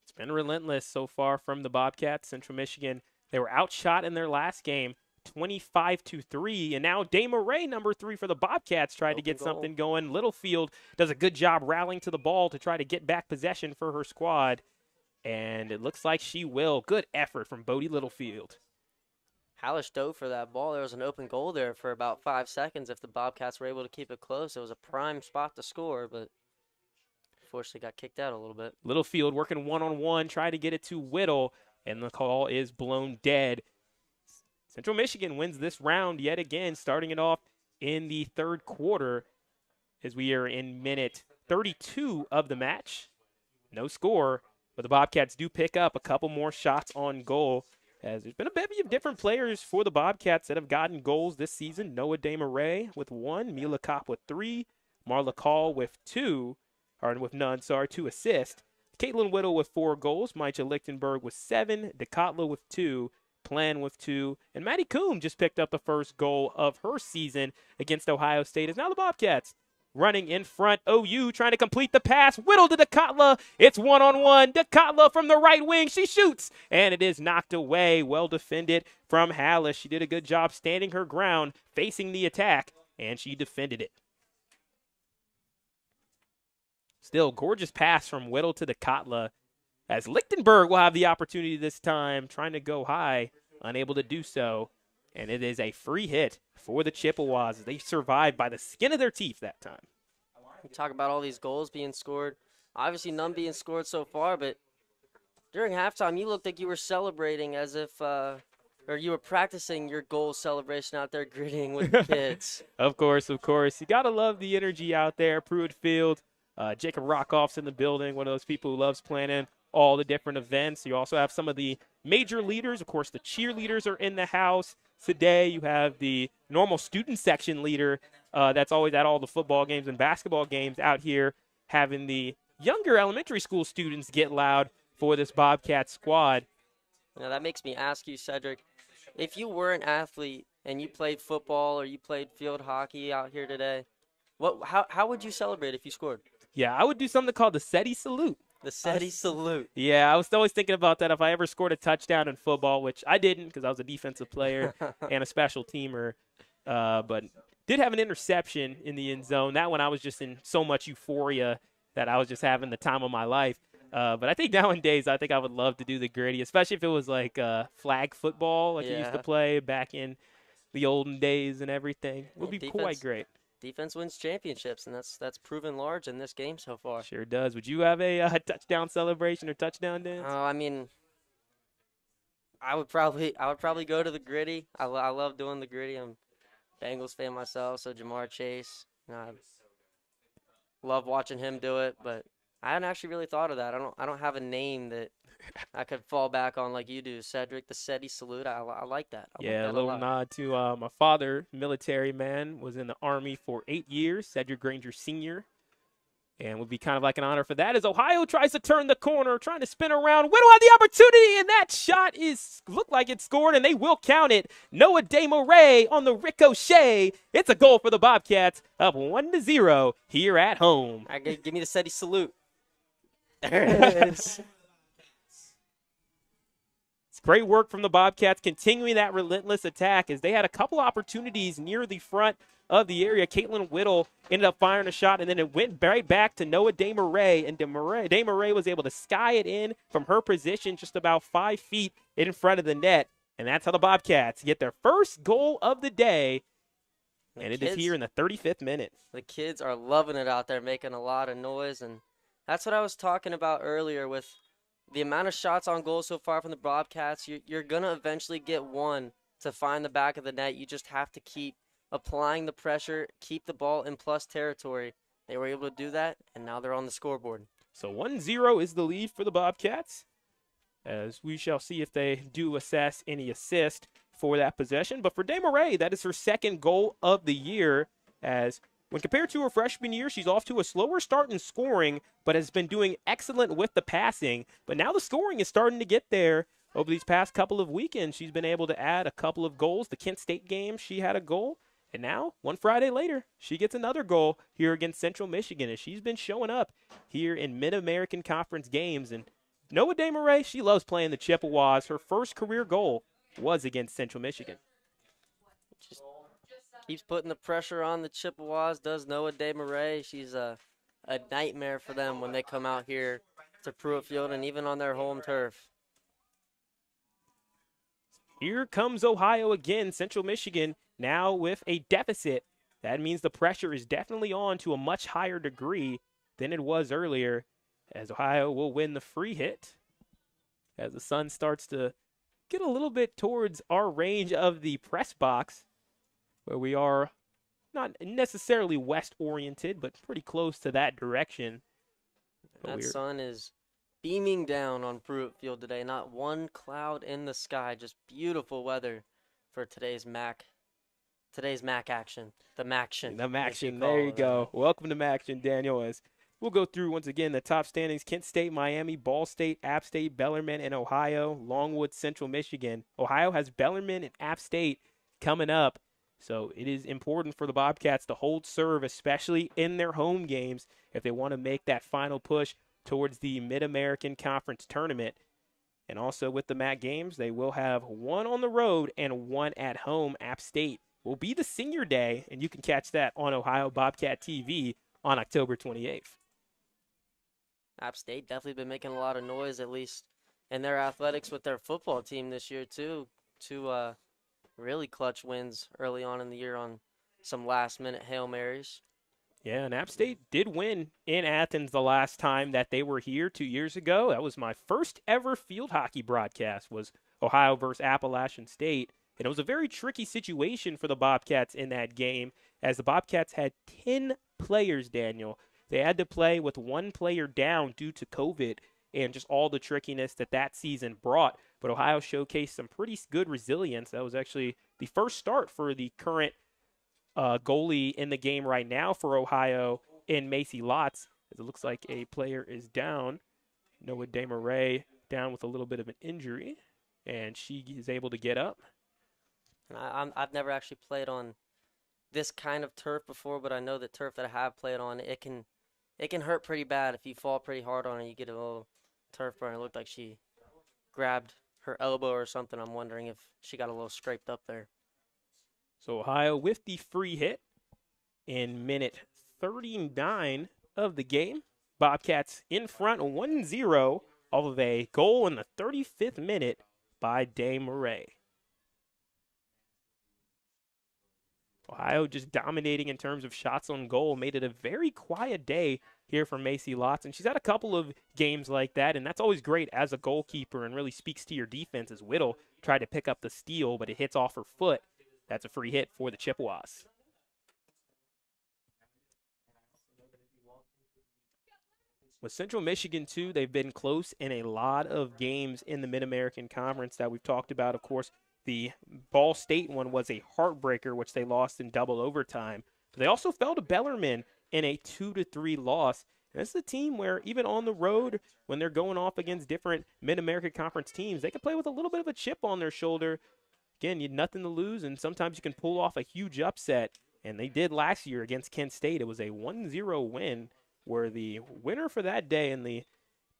S1: It's been relentless so far from the Bobcats. Central Michigan, they were outshot in their last game, 25-3, and now Desmarais, number 3 for the Bobcats, tried to get something going. Littlefield does a good job rallying to the ball to try to get back possession for her squad, and it looks like she will. Good effort from Bodie Littlefield.
S2: Hallish dove for that ball. There was an open goal there for about 5 seconds. If the Bobcats were able to keep it close, it was a prime spot to score, but unfortunately got kicked out a little bit.
S1: Littlefield working one-on-one, trying to get it to Whittle, and the call is blown dead. Central Michigan wins this round yet again, starting it off in the third quarter as we are in minute 32 of the match. No score, but the Bobcats do pick up a couple more shots on goal, as there's been a bevy of different players for the Bobcats that have gotten goals this season. Noah Desmarais with 1, Mila Kopp with 3, Marla Call with 2 assists. Caitlin Whittle with 4 goals, Micah Lichtenberg with 7, Decatla with 2, Plan with 2, and Maddie Coombe just picked up the first goal of her season against Ohio State. As now the Bobcats running in front. OU trying to complete the pass. Whittle to Decatla. It's one-on-one. Decatla from the right wing. She shoots, and it is knocked away. Well defended from Hallish. She did a good job standing her ground, facing the attack, and she defended it. Still, gorgeous pass from Whittle to Decatla, as Lichtenberg will have the opportunity this time, trying to go high, unable to do so. And it is a free hit for the Chippewas. They survived by the skin of their teeth that time.
S2: We talk about all these goals being scored. Obviously, none being scored so far, but during halftime, you looked like you were celebrating as if, or you were practicing your goal celebration out there gritting with the kids.
S1: Of course, of course. You got to love the energy out there. Pruitt Field, Jacob Rockoff's in the building, one of those people who loves planning all the different events. You also have some of the major leaders. Of course, the cheerleaders are in the house. Today, you have the normal student section leader that's always at all the football games and basketball games out here, having the younger elementary school students get loud for this Bobcat squad.
S2: Now, that makes me ask you, Cedric, if you were an athlete and you played football or you played field hockey out here today, how would you celebrate if you scored?
S1: Yeah, I would do something called the SETI salute.
S2: The SETI salute.
S1: Yeah, I was always thinking about that if I ever scored a touchdown in football, which I didn't because I was a defensive player and a special teamer, but did have an interception in the end zone. That one I was just in so much euphoria that I was just having the time of my life. But I think nowadays I think I would love to do the gritty, especially if it was like flag football like you used to play back in the olden days and everything. It would be quite great.
S2: Defense wins championships, and that's proven large in this game so far.
S1: Sure does. Would you have a touchdown celebration or touchdown dance?
S2: I mean, I would probably go to the gritty. I love doing the gritty. I'm a Bengals fan myself, so Jamar Chase. I love watching him do it, but I hadn't actually really thought of that. I don't have a name that I could fall back on like you do, Cedric. The SETI salute. I like that. I like
S1: Yeah,
S2: that
S1: a little
S2: lot.
S1: nod to my father, military man, was in the Army for 8 years, Cedric Granger Sr., and would be kind of like an honor for that as Ohio tries to turn the corner, trying to spin around. Whittle had the opportunity, and that shot looked like it scored, and they will count it. Noah DeMarais on the ricochet. It's a goal for the Bobcats, up 1-0 here at home.
S2: Give me the SETI salute. There it is.
S1: It's great work from the Bobcats, continuing that relentless attack as they had a couple opportunities near the front of the area. Caitlin Whittle ended up firing a shot, and then it went right back to Noah DeMarais, and DeMarais was able to sky it in from her position just about 5 feet in front of the net, and that's how the Bobcats get their first goal of the day, and it is here in the 35th minute.
S2: The kids are loving it out there, making a lot of noise, and that's what I was talking about earlier with the amount of shots on goal so far from the Bobcats. You're going to eventually get one to find the back of the net. You just have to keep applying the pressure, keep the ball in plus territory. They were able to do that, and now they're on the scoreboard.
S1: So 1-0 is the lead for the Bobcats, as we shall see if they do assess any assist for that possession. But for DeMarais, that is her second goal of the year, as when compared to her freshman year, she's off to a slower start in scoring, but has been doing excellent with the passing. But now the scoring is starting to get there. Over these past couple of weekends, she's been able to add a couple of goals. The Kent State game, she had a goal. And now, one Friday later, she gets another goal here against Central Michigan, as she's been showing up here in Mid-American Conference games. And Noah DeMarais, she loves playing the Chippewas. Her first career goal was against Central Michigan.
S2: Just keeps putting the pressure on the Chippewas, does Noah DeMarais. She's a nightmare for them when they come out here to Pruitt Field and even on their home turf.
S1: Here comes Ohio again. Central Michigan now with a deficit. That means the pressure is definitely on to a much higher degree than it was earlier, as Ohio will win the free hit as the sun starts to get a little bit towards our range of the press box, where we are not necessarily west-oriented, but pretty close to that direction.
S2: That sun is beaming down on Pruitt Field today. Not one cloud in the sky. Just beautiful weather for today's MAC action. The MACtion.
S1: The MACtion. There you go. Welcome to MACtion, Daniel. As we'll go through once again the top standings: Kent State, Miami, Ball State, App State, Bellarmine, and Ohio. Longwood, Central Michigan. Ohio has Bellarmine and App State coming up. So it is important for the Bobcats to hold serve, especially in their home games, if they want to make that final push towards the Mid-American Conference Tournament. And also with the MAC games, they will have one on the road and one at home. App State will be the senior day, and you can catch that on Ohio Bobcat TV on October 28th.
S2: App State definitely been making a lot of noise, at least in their athletics with their football team this year, too. Two really clutch wins early on in the year on some last-minute Hail Marys.
S1: Yeah, and App State did win in Athens the last time that they were here 2 years ago. That was my first ever field hockey broadcast, was Ohio versus Appalachian State. And it was a very tricky situation for the Bobcats in that game, as the Bobcats had 10 players, Daniel. They had to play with one player down due to COVID and just all the trickiness that season brought. But Ohio showcased some pretty good resilience. That was actually the first start for the current goalie in the game right now for Ohio in Macy Lotz, as it looks like a player is down. Noah DeMarais down with a little bit of an injury, and she is able to get up.
S2: I've never actually played on this kind of turf before, but I know the turf that I have played on, it can hurt pretty bad if you fall pretty hard on it. You get a little turf burn. It looked like she grabbed her elbow or something. I'm wondering if she got a little scraped up there.
S1: So Ohio with the free hit in minute 39 of the game. Bobcats in front 1-0 off of a goal in the 35th minute by DeMarais. Ohio just dominating in terms of shots on goal made it a very quiet day here for Macy Lotz. And she's had a couple of games like that, and that's always great as a goalkeeper and really speaks to your defense as Whittle tried to pick up the steal, but it hits off her foot. That's a free hit for the Chippewas. With Central Michigan, too, they've been close in a lot of games in the Mid-American Conference that we've talked about. Of course, the Ball State one was a heartbreaker, which they lost in double overtime. But they also fell to Bellarmine in a 2-3 loss. And this is a team where even on the road, when they're going off against different Mid-American Conference teams, they can play with a little bit of a chip on their shoulder. Again, you have nothing to lose, and sometimes you can pull off a huge upset. And they did last year against Kent State. It was a 1-0 win, where the winner for that day and the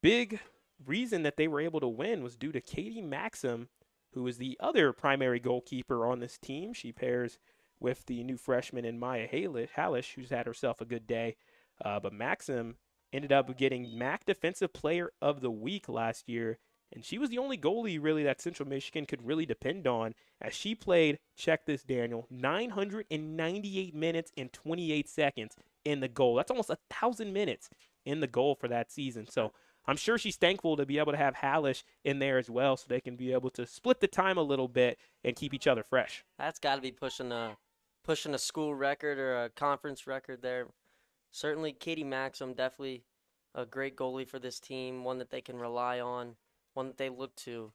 S1: big reason that they were able to win was due to Katie Maxim, who is the other primary goalkeeper on this team. She pairs with the new freshman in Maya Hallish, who's had herself a good day. But Maxim ended up getting MAC Defensive Player of the Week last year, and she was the only goalie really that Central Michigan could really depend on, as she played, check this, Daniel, 998 minutes and 28 seconds in the goal. That's almost 1,000 minutes in the goal for that season. So I'm sure she's thankful to be able to have Hallish in there as well, so they can be able to split the time a little bit and keep each other fresh.
S2: That's got to be pushing a school record or a conference record there. Certainly Katie Maxim, definitely a great goalie for this team, one that they can rely on, one that they look to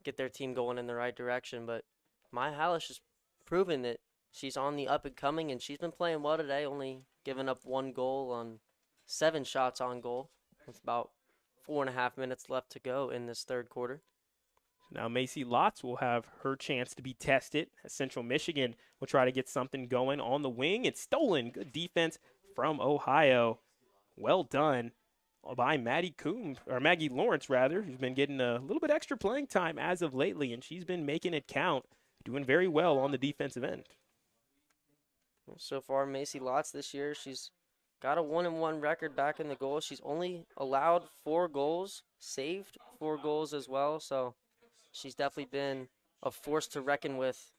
S2: get their team going in the right direction. But Maya Hallish has proven that she's on the up and coming, and she's been playing well today, only giving up 1 goal on 7 shots on goal with about 4.5 minutes left to go in this third quarter.
S1: Now Macy Lotz will have her chance to be tested, as Central Michigan will try to get something going on the wing. It's stolen. Good defense from Ohio. Well done by Maggie Lawrence, who's been getting a little bit extra playing time as of lately, and she's been making it count, doing very well on the defensive end.
S2: So far, Macy Lotz this year, she's got a 1-1 record back in the goal. She's only allowed 4 goals, saved 4 goals as well. So she's definitely been a force to reckon with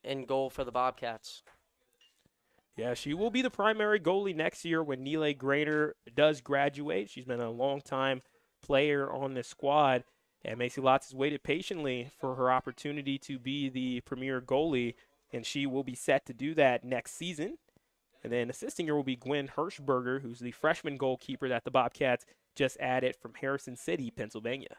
S2: in goal for the Bobcats.
S1: Yeah, she will be the primary goalie next year when Neely Grainer does graduate. She's been a long-time player on this squad, and Macy Lotz has waited patiently for her opportunity to be the premier goalie, and she will be set to do that next season. And then assisting her will be Gwen Hirschberger, who's the freshman goalkeeper that the Bobcats just added from Harrison City, Pennsylvania.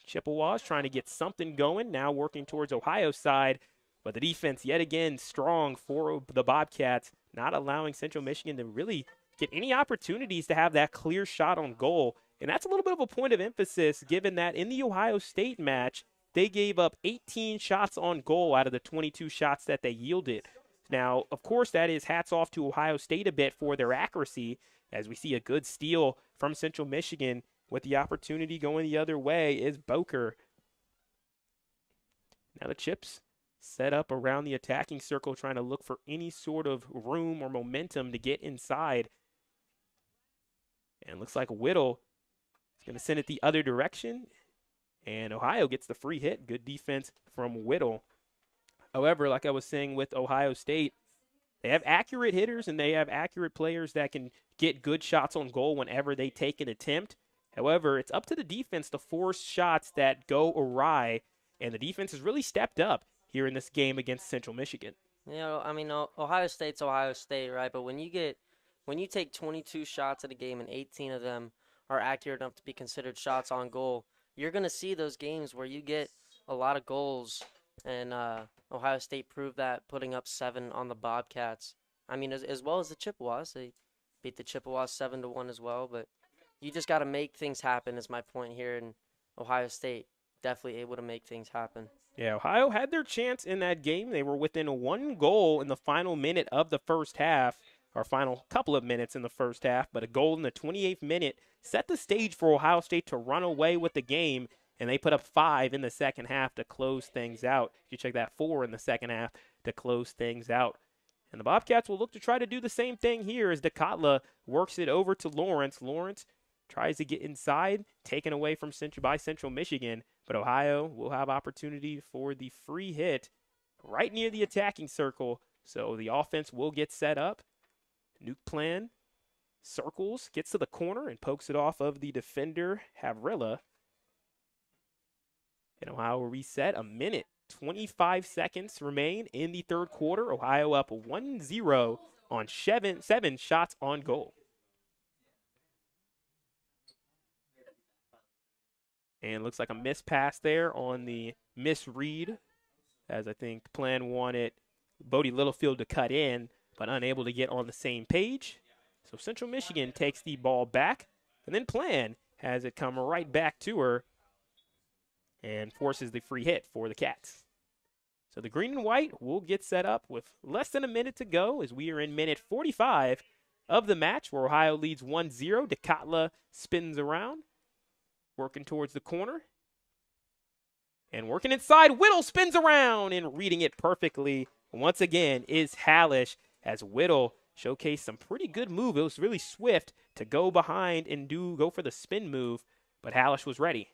S1: Chippewas trying to get something going, now working towards Ohio's side, but the defense yet again strong for the Bobcats, not allowing Central Michigan to really get any opportunities to have that clear shot on goal. And that's a little bit of a point of emphasis, given that in the Ohio State match, they gave up 18 shots on goal out of the 22 shots that they yielded. Now, of course, that is hats off to Ohio State a bit for their accuracy, as we see a good steal from Central Michigan. With the opportunity going the other way is Boker. Now the Chips set up around the attacking circle, trying to look for any sort of room or momentum to get inside. And it looks like Whittle is going to send it the other direction. And Ohio gets the free hit. Good defense from Whittle. However, like I was saying with Ohio State, they have accurate hitters and they have accurate players that can get good shots on goal whenever they take an attempt. However, it's up to the defense to force shots that go awry, and the defense has really stepped up here in this game against Central Michigan.
S2: You know, I mean, Ohio State's Ohio State, right? But when you take 22 shots at a game and 18 of them are accurate enough to be considered shots on goal, you're going to see those games where you get a lot of goals, and Ohio State proved that, putting up 7 on the Bobcats. I mean, as well as the Chippewas. They beat the Chippewas 7-1 as well, but you just got to make things happen is my point here, and Ohio State definitely able to make things happen.
S1: Yeah, Ohio had their chance in that game. They were within 1 goal in the final minute of the first half, or final couple of minutes in the first half, but a goal in the 28th minute set the stage for Ohio State to run away with the game, and they put up 5 in the second half to close things out. You check that, 4 in the second half to close things out. And the Bobcats will look to try to do the same thing here as DeCatla works it over to Lawrence. Lawrence tries to get inside, taken away from by Central Michigan, But Ohio will have opportunity for the free hit right near the attacking circle. So the offense will get set up. Nuke plan circles, gets to the corner, and pokes it off of the defender, Havrilla. And Ohio will reset. A minute, 25 seconds remain in the third quarter. Ohio up 1-0 on seven shots on goal. And looks like a missed pass there on the misread, as I think Plan wanted Bodie Littlefield to cut in, but unable to get on the same page. So Central Michigan takes the ball back, and then Plan has it come right back to her and forces the free hit for the Cats. So the green and white will get set up with less than a minute to go as we are in minute 45 of the match, where Ohio leads 1-0. DeCatla spins around, working towards the corner. And working inside, Whittle spins around and reading it perfectly. Once again is Hallish, as Whittle showcased some pretty good move. It was really swift to go behind and go for the spin move, but Hallish was ready.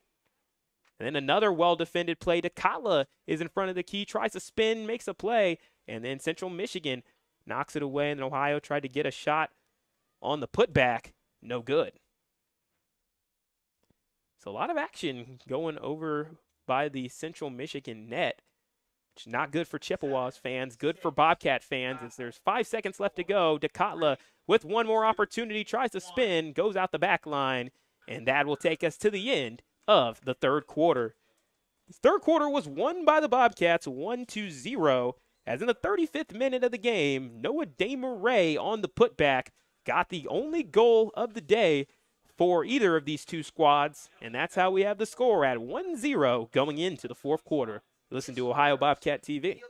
S1: And then another well-defended play. DeCatla is in front of the key, tries to spin, makes a play, and then Central Michigan knocks it away, and Ohio tried to get a shot on the putback. No good. So a lot of action going over by the Central Michigan net, which is not good for Chippewas fans, good for Bobcat fans, as there's 5 seconds left to go. DeCatla with one more opportunity, tries to spin, goes out the back line, and that will take us to the end of the third quarter. The third quarter was won by the Bobcats 1-0, as in the 35th minute of the game, Noah DeMarais on the putback got the only goal of the day for either of these two squads, and that's how we have the score at 1-0 going into the fourth quarter. Listen to Ohio Bobcat TV.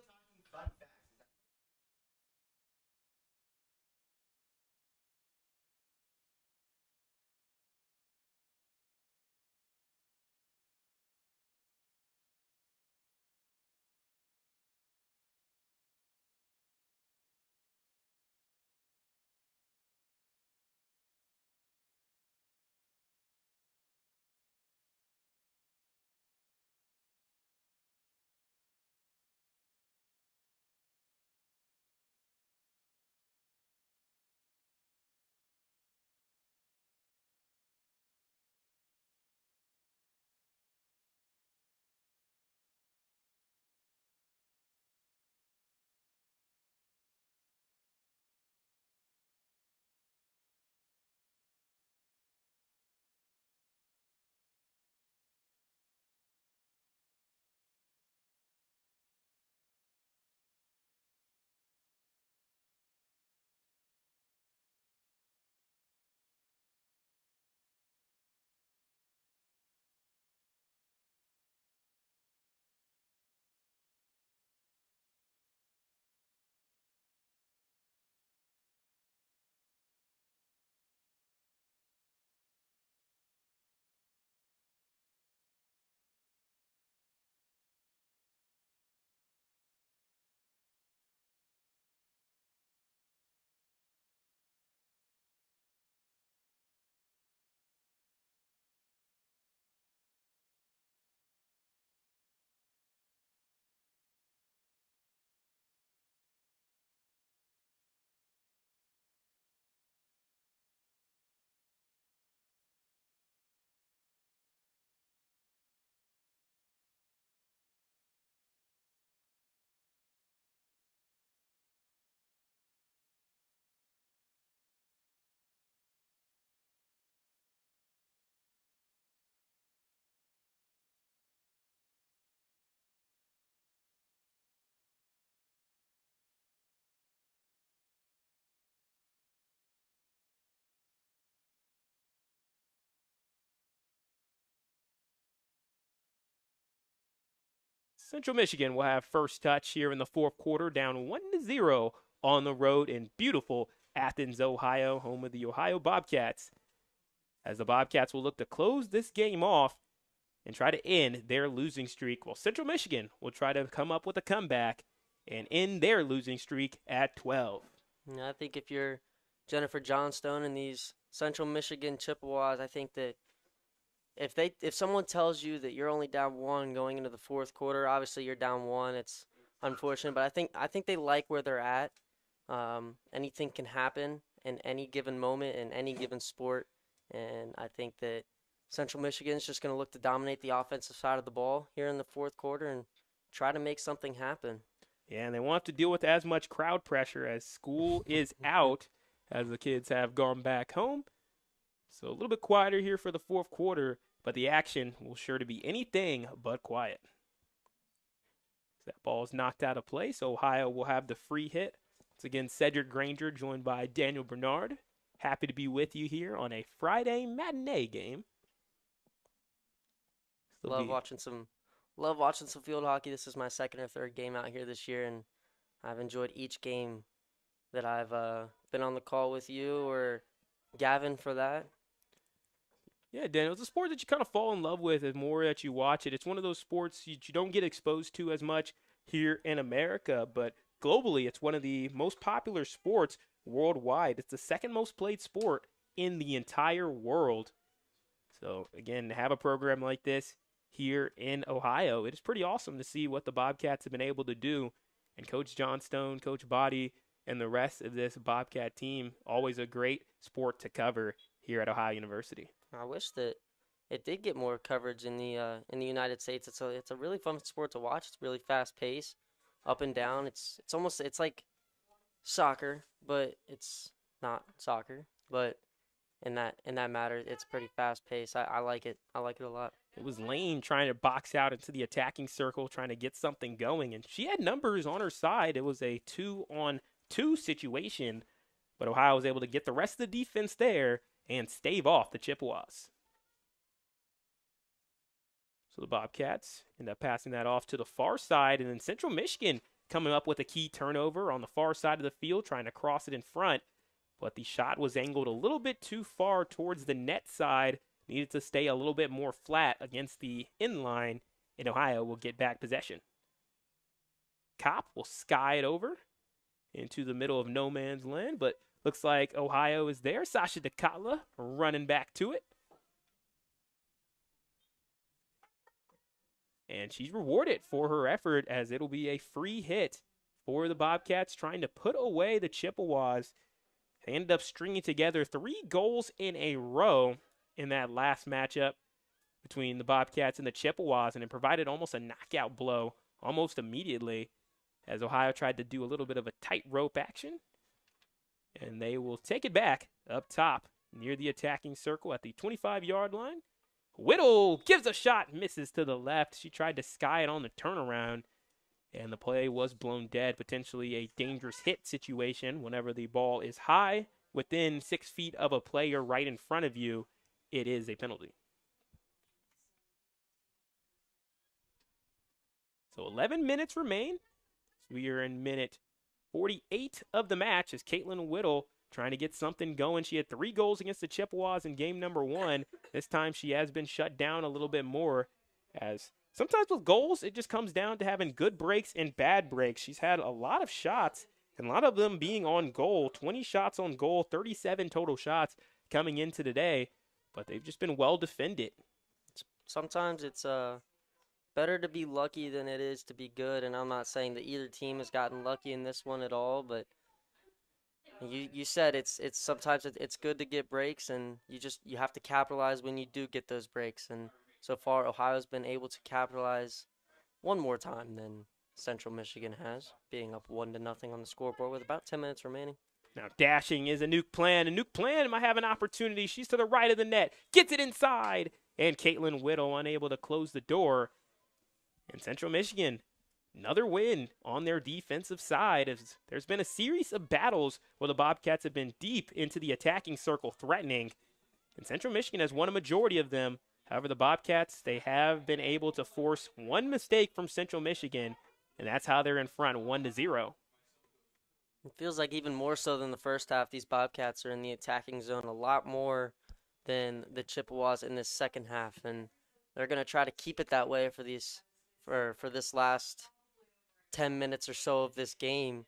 S1: Central Michigan will have first touch here in the fourth quarter, down 1-0 on the road in beautiful Athens, Ohio, home of the Ohio Bobcats, as the Bobcats will look to close this game off and try to end their losing streak, while Central Michigan will try to come up with a comeback and end their losing streak at 12.
S2: I think if you're Jennifer Johnstone and these Central Michigan Chippewas, I think that if someone tells you that you're only down one going into the fourth quarter, obviously you're down one. It's unfortunate, but I think they like where they're at. Anything can happen in any given moment in any given sport, and I think that Central Michigan is just going to look to dominate the offensive side of the ball here in the fourth quarter and try to make something happen.
S1: Yeah, and they won't have to deal with as much crowd pressure as school is out, as the kids have gone back home. So a little bit quieter here for the fourth quarter, but the action will sure to be anything but quiet. That ball is knocked out of play, so Ohio will have the free hit. It's again Cedric Granger joined by Daniel Bernard. Happy to be with you here on a Friday matinee game.
S2: Love watching some field hockey. This is my second or third game out here this year, and I've enjoyed each game that I've been on the call with you or Gavin for that.
S1: Yeah, Daniel, it's a sport that you kind of fall in love with the more that you watch it. It's one of those sports you don't get exposed to as much here in America, but globally, it's one of the most popular sports worldwide. It's the second most played sport in the entire world. So, again, to have a program like this here in Ohio, it is pretty awesome to see what the Bobcats have been able to do. And Coach Johnstone, Coach Body, and the rest of this Bobcat team, always a great sport to cover here at Ohio University.
S2: I wish that it did get more coverage in the United States. It's a really fun sport to watch. It's really fast paced, up and down. It's like soccer, but it's not soccer. But in that matter, it's pretty fast paced. I like it. I like it a lot.
S1: It was Lane trying to box out into the attacking circle, trying to get something going, and she had numbers on her side. It was a 2-on-2 situation, but Ohio was able to get the rest of the defense there and stave off the Chippewas. So the Bobcats end up passing that off to the far side, and then Central Michigan coming up with a key turnover on the far side of the field, trying to cross it in front, but the shot was angled a little bit too far towards the net side, needed to stay a little bit more flat against the inline, and Ohio will get back possession. Kopp will sky it over into the middle of no man's land, but looks like Ohio is there. Sasha DeKatla running back to it. And she's rewarded for her effort as it'll be a free hit for the Bobcats trying to put away the Chippewas. They ended up stringing together 3 goals in a row in that last matchup between the Bobcats and the Chippewas, and it provided almost a knockout blow almost immediately as Ohio tried to do a little bit of a tightrope action. And they will take it back up top near the attacking circle at the 25-yard line. Whittle gives a shot, misses to the left. She tried to sky it on the turnaround, and the play was blown dead. Potentially a dangerous hit situation whenever the ball is high within 6 feet of a player right in front of you. It is a penalty. So 11 minutes remain. We are in minute 48 of the match as Caitlin Whittle trying to get something going. She had 3 goals against the Chippewas in game number 1. This time she has been shut down a little bit more, as sometimes with goals, it just comes down to having good breaks and bad breaks. She's had a lot of shots, and a lot of them being on goal. 20 shots on goal, 37 total shots coming into today, but they've just been well defended.
S2: Sometimes it's better to be lucky than it is to be good, and I'm not saying that either team has gotten lucky in this one at all, but you said it's sometimes it's good to get breaks, and you have to capitalize when you do get those breaks, and so far Ohio's been able to capitalize one more time than Central Michigan has, being up 1-0 on the scoreboard with about 10 minutes remaining.
S1: Now dashing is a Nuke Plan. A Nuke Plan might have an opportunity. She's to the right of the net, gets it inside, and Caitlin Whittle unable to close the door. And Central Michigan, another win on their defensive side. As there's been a series of battles where the Bobcats have been deep into the attacking circle threatening, and Central Michigan has won a majority of them. However, the Bobcats, they have been able to force one mistake from Central Michigan, and that's how they're in front 1-0.
S2: It feels like even more so than the first half, these Bobcats are in the attacking zone a lot more than the Chippewas in this second half, and they're going to try to keep it that way for this last 10 minutes or so of this game.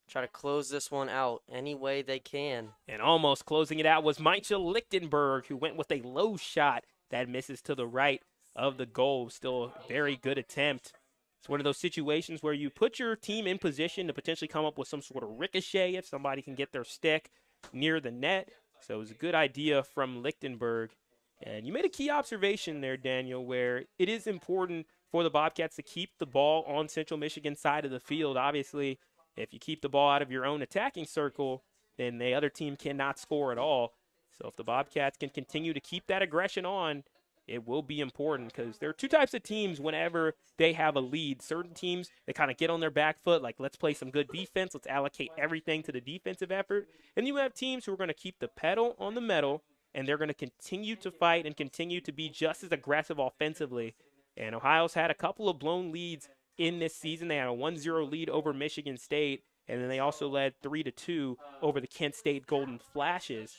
S2: Try to close this one out any way they can.
S1: And almost closing it out was Maicha Lichtenberg, who went with a low shot that misses to the right of the goal. Still a very good attempt. It's one of those situations where you put your team in position to potentially come up with some sort of ricochet if somebody can get their stick near the net. So it was a good idea from Lichtenberg. And you made a key observation there, Daniel, where it is important for the Bobcats to keep the ball on Central Michigan's side of the field. Obviously, if you keep the ball out of your own attacking circle, then the other team cannot score at all. So if the Bobcats can continue to keep that aggression on, it will be important because there are two types of teams whenever they have a lead. Certain teams, they kind of get on their back foot, like let's play some good defense, let's allocate everything to the defensive effort. And you have teams who are going to keep the pedal on the metal, and they're going to continue to fight and continue to be just as aggressive offensively. And Ohio's had a couple of blown leads in this season. They had a 1-0 lead over Michigan State, and then they also led 3-2 over the Kent State Golden Flashes.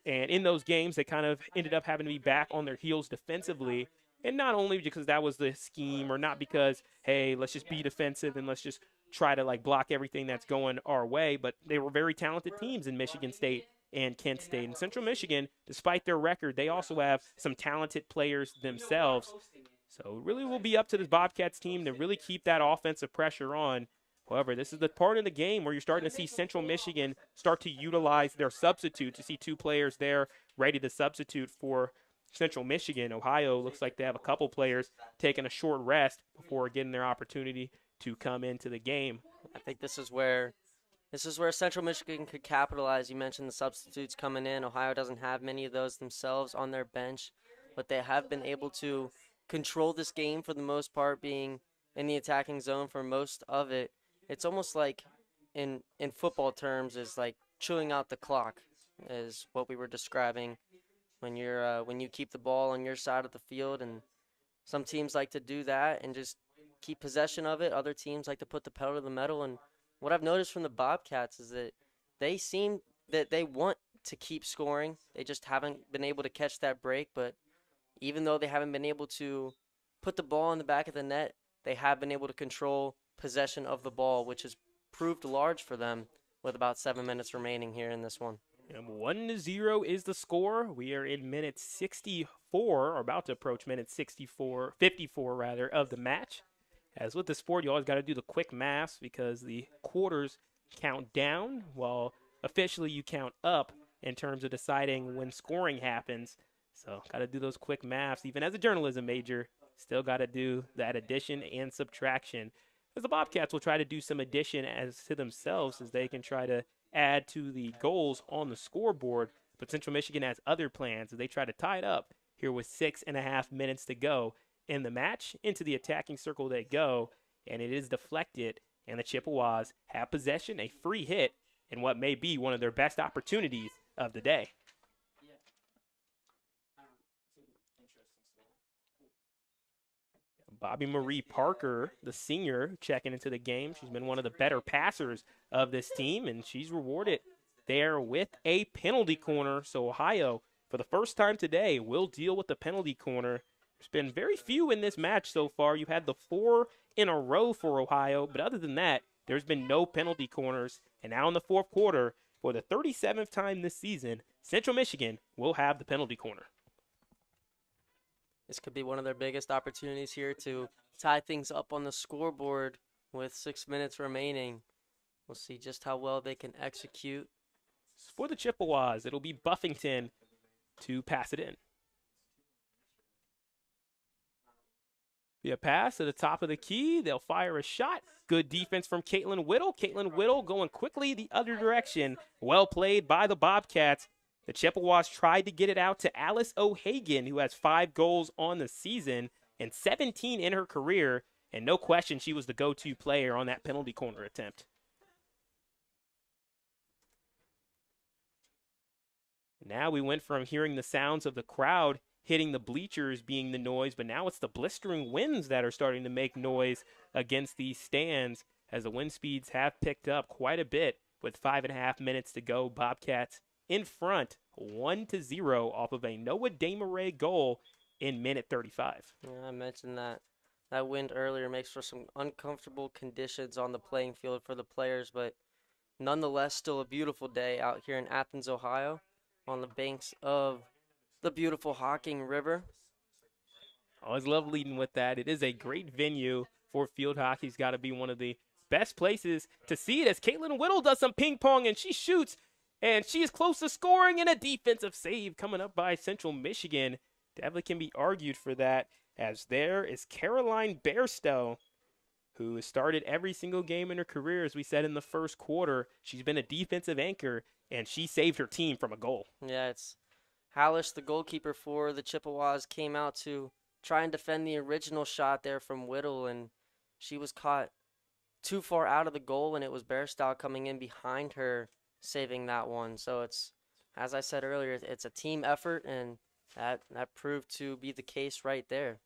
S1: And in those games, they kind of ended up having to be back on their heels defensively. And not only because that was the scheme, or not because, hey, let's just be defensive and let's just try to like block everything that's going our way, but they were very talented teams in Michigan State and Kent State. And Central Michigan, despite their record, they also have some talented players themselves. So it really will be up to this Bobcats team to really keep that offensive pressure on. However, this is the part of the game where you're starting to see Central Michigan start to utilize their substitutes. You see two players there ready to substitute for Central Michigan. Ohio looks like they have a couple players taking a short rest before getting their opportunity to come into the game.
S2: I think this is where Central Michigan could capitalize. You mentioned the substitutes coming in. Ohio doesn't have many of those themselves on their bench, but they have been able to control this game for the most part, being in the attacking zone for most of it. It's almost like in football terms is like chewing out the clock is what we were describing when you keep the ball on your side of the field, and some teams like to do that and just keep possession of it. Other teams like to put the pedal to the metal, and what I've noticed from the Bobcats is that they seem that they want to keep scoring. They just haven't been able to catch that break, but even though they haven't been able to put the ball in the back of the net, they have been able to control possession of the ball, which has proved large for them with about 7 minutes remaining here in this one.
S1: And 1-0 is the score. We are in minute 64, or about to approach minute 54 rather, of the match. As with the sport, you always got to do the quick maths because the quarters count down while officially you count up in terms of deciding when scoring happens. So got to do those quick maths. Even as a journalism major, still got to do that addition and subtraction. As the Bobcats will try to do some addition as to themselves as they can try to add to the goals on the scoreboard. But Central Michigan has other plans as they try to tie it up here with 6.5 minutes to go in the match. Into the attacking circle they go, and it is deflected, and the Chippewas have possession, a free hit, and what may be one of their best opportunities of the day. Bobby Marie Parker, the senior, checking into the game. She's been one of the better passers of this team, and she's rewarded there with a penalty corner. So Ohio, for the first time today, will deal with the penalty corner. There's been very few in this match so far. You had the 4 in a row for Ohio, but other than that, there's been no penalty corners. And now in the fourth quarter, for the 37th time this season, Central Michigan will have the penalty corner.
S2: This could be one of their biggest opportunities here to tie things up on the scoreboard with 6 minutes remaining. We'll see just how well they can execute.
S1: For the Chippewas, it'll be Buffington to pass it in. Be a pass to the top of the key. They'll fire a shot. Good defense from Caitlin Whittle. Caitlin Whittle going quickly the other direction. Well played by the Bobcats. The Chippewas tried to get it out to Alice O'Hagan, who has 5 goals on the season and 17 in her career. And no question, she was the go-to player on that penalty corner attempt. Now we went from hearing the sounds of the crowd hitting the bleachers being the noise, but now it's the blistering winds that are starting to make noise against these stands as the wind speeds have picked up quite a bit with 5.5 minutes to go. Bobcats in front 1-0 off of a Noah Desmarais goal in minute 35.
S2: Yeah, I mentioned that wind earlier makes for some uncomfortable conditions on the playing field for the players, but nonetheless still a beautiful day out here in Athens, Ohio on the banks of the beautiful Hocking River.
S1: Always love leading with that. It is a great venue for field hockey. It's got to be one of the best places to see it as Caitlin Whittle does some ping pong and she shoots and she is close to scoring and a defensive save coming up by Central Michigan. Definitely can be argued for that as there is Caroline Bairstow, who has started every single game in her career, as we said in the first quarter. She's been a defensive anchor and she saved her team from a goal.
S2: Yeah, it's Hallish, the goalkeeper for the Chippewas, came out to try and defend the original shot there from Whittle, and she was caught too far out of the goal, and it was Bairstow coming in behind her, saving that one. So it's, as I said earlier, it's a team effort, and that proved to be the case right there.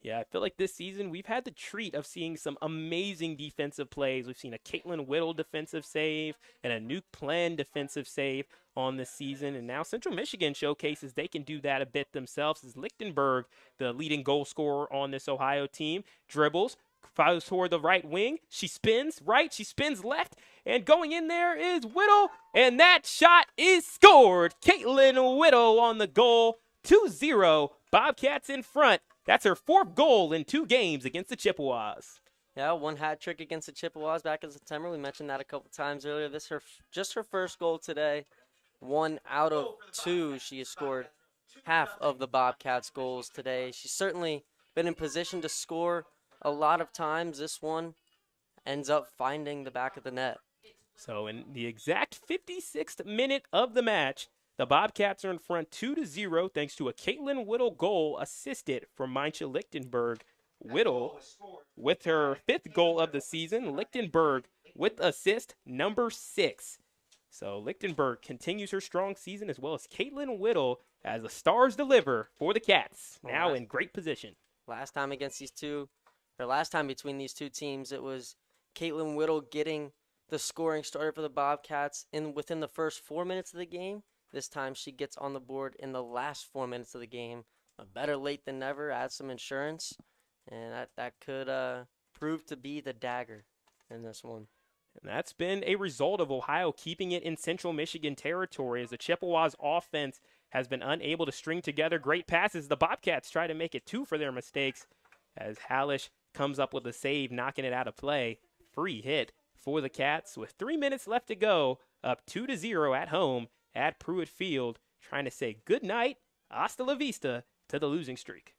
S1: Yeah, I feel like this season we've had the treat of seeing some amazing defensive plays. We've seen a Caitlin Whittle defensive save and a Nuke Plan defensive save on this season. And now Central Michigan showcases they can do that a bit themselves as Lichtenberg, the leading goal scorer on this Ohio team, dribbles, fires toward the right wing. She spins right, she spins left, and going in there is Whittle, and that shot is scored. Caitlin Whittle on the goal, 2-0. Bobcats in front. That's her fourth goal in 2 games against the Chippewas.
S2: Yeah, one hat trick against the Chippewas back in September. We mentioned that a couple times earlier. This just her first goal today. 1 out of 2. She has scored half of the Bobcats' goals today. She's certainly been in position to score a lot of times. This one ends up finding the back of the net.
S1: So in the exact 56th minute of the match, the Bobcats are in front 2-0 thanks to a Caitlin Whittle goal assisted from Maincha Lichtenberg. Whittle with her 5th goal of the season. Lichtenberg with assist number 6. So Lichtenberg continues her strong season as well as Caitlin Whittle as the stars deliver for the Cats. Now in great position.
S2: Last time between these two teams, it was Caitlin Whittle getting the scoring started for the Bobcats within the first 4 minutes of the game. This time she gets on the board in the last 4 minutes of the game. Better late than never. Add some insurance, and that could prove to be the dagger in this one.
S1: And that's been a result of Ohio keeping it in Central Michigan territory as the Chippewas offense has been unable to string together great passes. The Bobcats try to make it 2 for their mistakes as Hallish comes up with a save, knocking it out of play. Free hit for the Cats with 3 minutes left to go, up 2-0 at home at Pruitt Field, trying to say good night, hasta la vista, to the losing streak.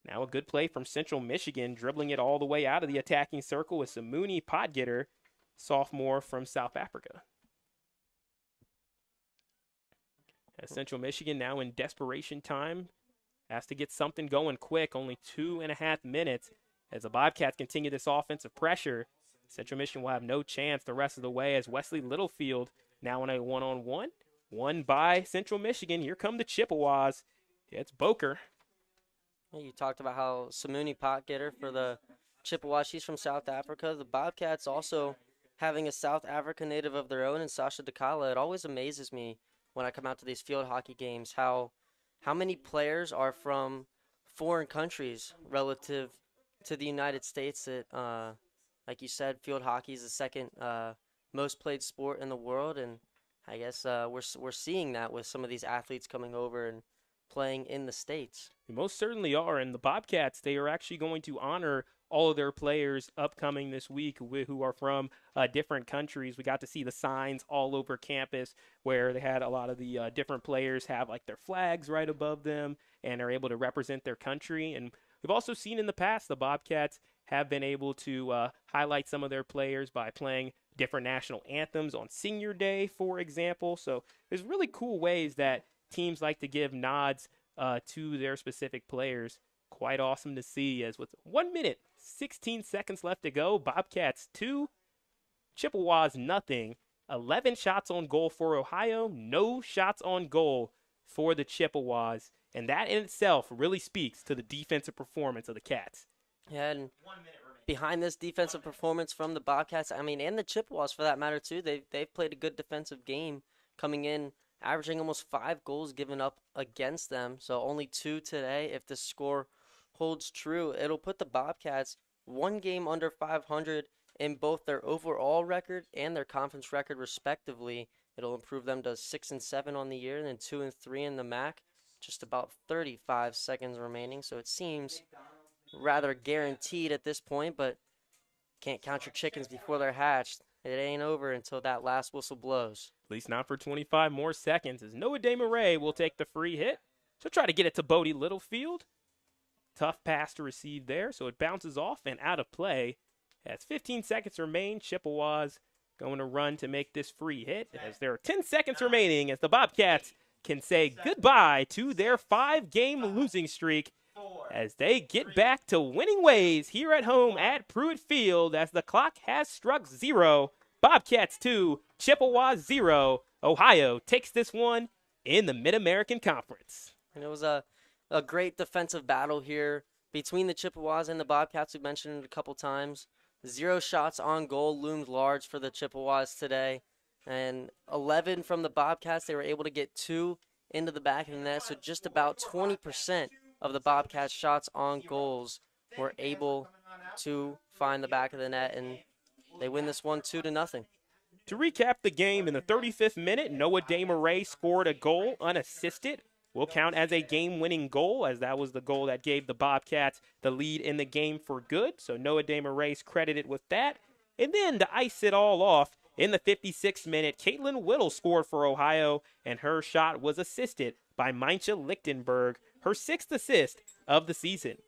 S1: Now a good play from Central Michigan, dribbling it all the way out of the attacking circle with Samuni Podgetter, sophomore from South Africa. As Central Michigan now in desperation time, has to get something going quick, only 2.5 minutes. As the Bobcats continue this offensive pressure, Central Michigan will have no chance the rest of the way as Wesley Littlefield now in a one-on-one. Won by Central Michigan. Here come the Chippewas. It's Boker.
S2: You talked about how Samuni Potgetter for the Chippewas, she's from South Africa. The Bobcats also having a South Africa native of their own in Sasha Dakala. It always amazes me when I come out to these field hockey games how many players are from foreign countries relative to the United States. That, like you said, field hockey is the second most played sport in the world, and I guess we're seeing that with some of these athletes coming over and playing in the States.
S1: They most certainly are, and the Bobcats, they are actually going to honor all of their players upcoming this week who are from different countries. We got to see the signs all over campus where they had a lot of the different players have like their flags right above them and are able to represent their country. And we've also seen in the past the Bobcats have been able to highlight some of their players by playing different national anthems on Senior Day, for example. So there's really cool ways that teams like to give nods to their specific players. Quite awesome to see as with 1 minute, 16 seconds left to go. Bobcats 2, Chippewas nothing. 11 shots on goal for Ohio, no shots on goal for the Chippewas. And that in itself really speaks to the defensive performance of the Cats.
S2: Yeah, and behind this defensive performance from the Bobcats, I mean, and the Chippewas for that matter too, they've played a good defensive game coming in, averaging almost 5 goals given up against them. So only 2 today. If the score holds true, it'll put the Bobcats 1 game under 500 in both their overall record and their conference record respectively It'll improve them to 6-7 on the year, and then 2-3 in the MAC. Just about 35 seconds remaining, so it seems rather guaranteed at this point, but can't count your chickens before they're hatched. It ain't over until that last whistle blows.
S1: At least not for 25 more seconds, as Noah DeMarais will take the free hit. She'll try to get it to Bodie Littlefield. Tough pass to receive there, so it bounces off and out of play. As 15 seconds remain, Chippewas going to run to make this free hit, as there are 10 seconds remaining as the Bobcats can say goodbye to their 5-game losing streak as they get back to winning ways here at home at Pruitt Field as the clock has struck 0. Bobcats 2, Chippewas 0. Ohio takes this one in the Mid-American Conference.
S2: And it was a great defensive battle here between the Chippewas and the Bobcats. We mentioned it a couple times. 0 shots on goal loomed large for the Chippewas today. And 11 from the Bobcats. They were able to get 2 into the back of the net. So just about 20% of the Bobcats' shots on goals were able to find the back of the net. And they win this one 2-0.
S1: To recap the game, in the 35th minute, Noah DeMarais scored a goal unassisted. Will count as a game-winning goal, as that was the goal that gave the Bobcats the lead in the game for good. So Noah DeMarais credited with that. And then to ice it all off, in the 56th minute, Caitlin Whittle scored for Ohio, and her shot was assisted by Maincha Lichtenberg, her 6th assist of the season.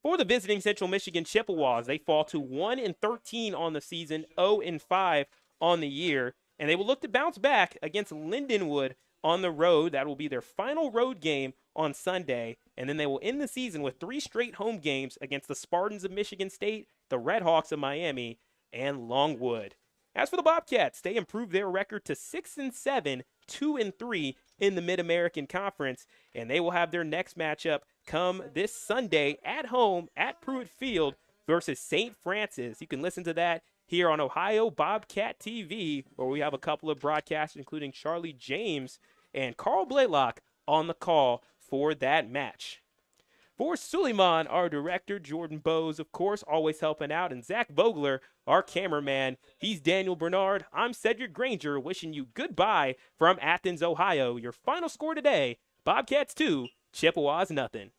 S1: For the visiting Central Michigan Chippewas, they fall to 1-13 on the season, 0-5 on the year, and they will look to bounce back against Lindenwood on the road. That will be their final road game on Sunday, and then they will end the season with 3 straight home games against the Spartans of Michigan State, the Redhawks of Miami, and Longwood. As for the Bobcats, they improved their record to 6-7, 2-3 in the Mid-American Conference, and they will have their next matchup come this Sunday at home at Pruitt Field versus St. Francis. You can listen to that here on Ohio Bobcat TV, where we have a couple of broadcasters, including Charlie James and Carl Blaylock, on the call for that match. For Suleiman, our director, Jordan Bowes, of course, always helping out, and Zach Vogler, our cameraman. He's Daniel Bernard. I'm Cedric Granger, wishing you goodbye from Athens, Ohio. Your final score today, Bobcats 2, Chippewas nothing.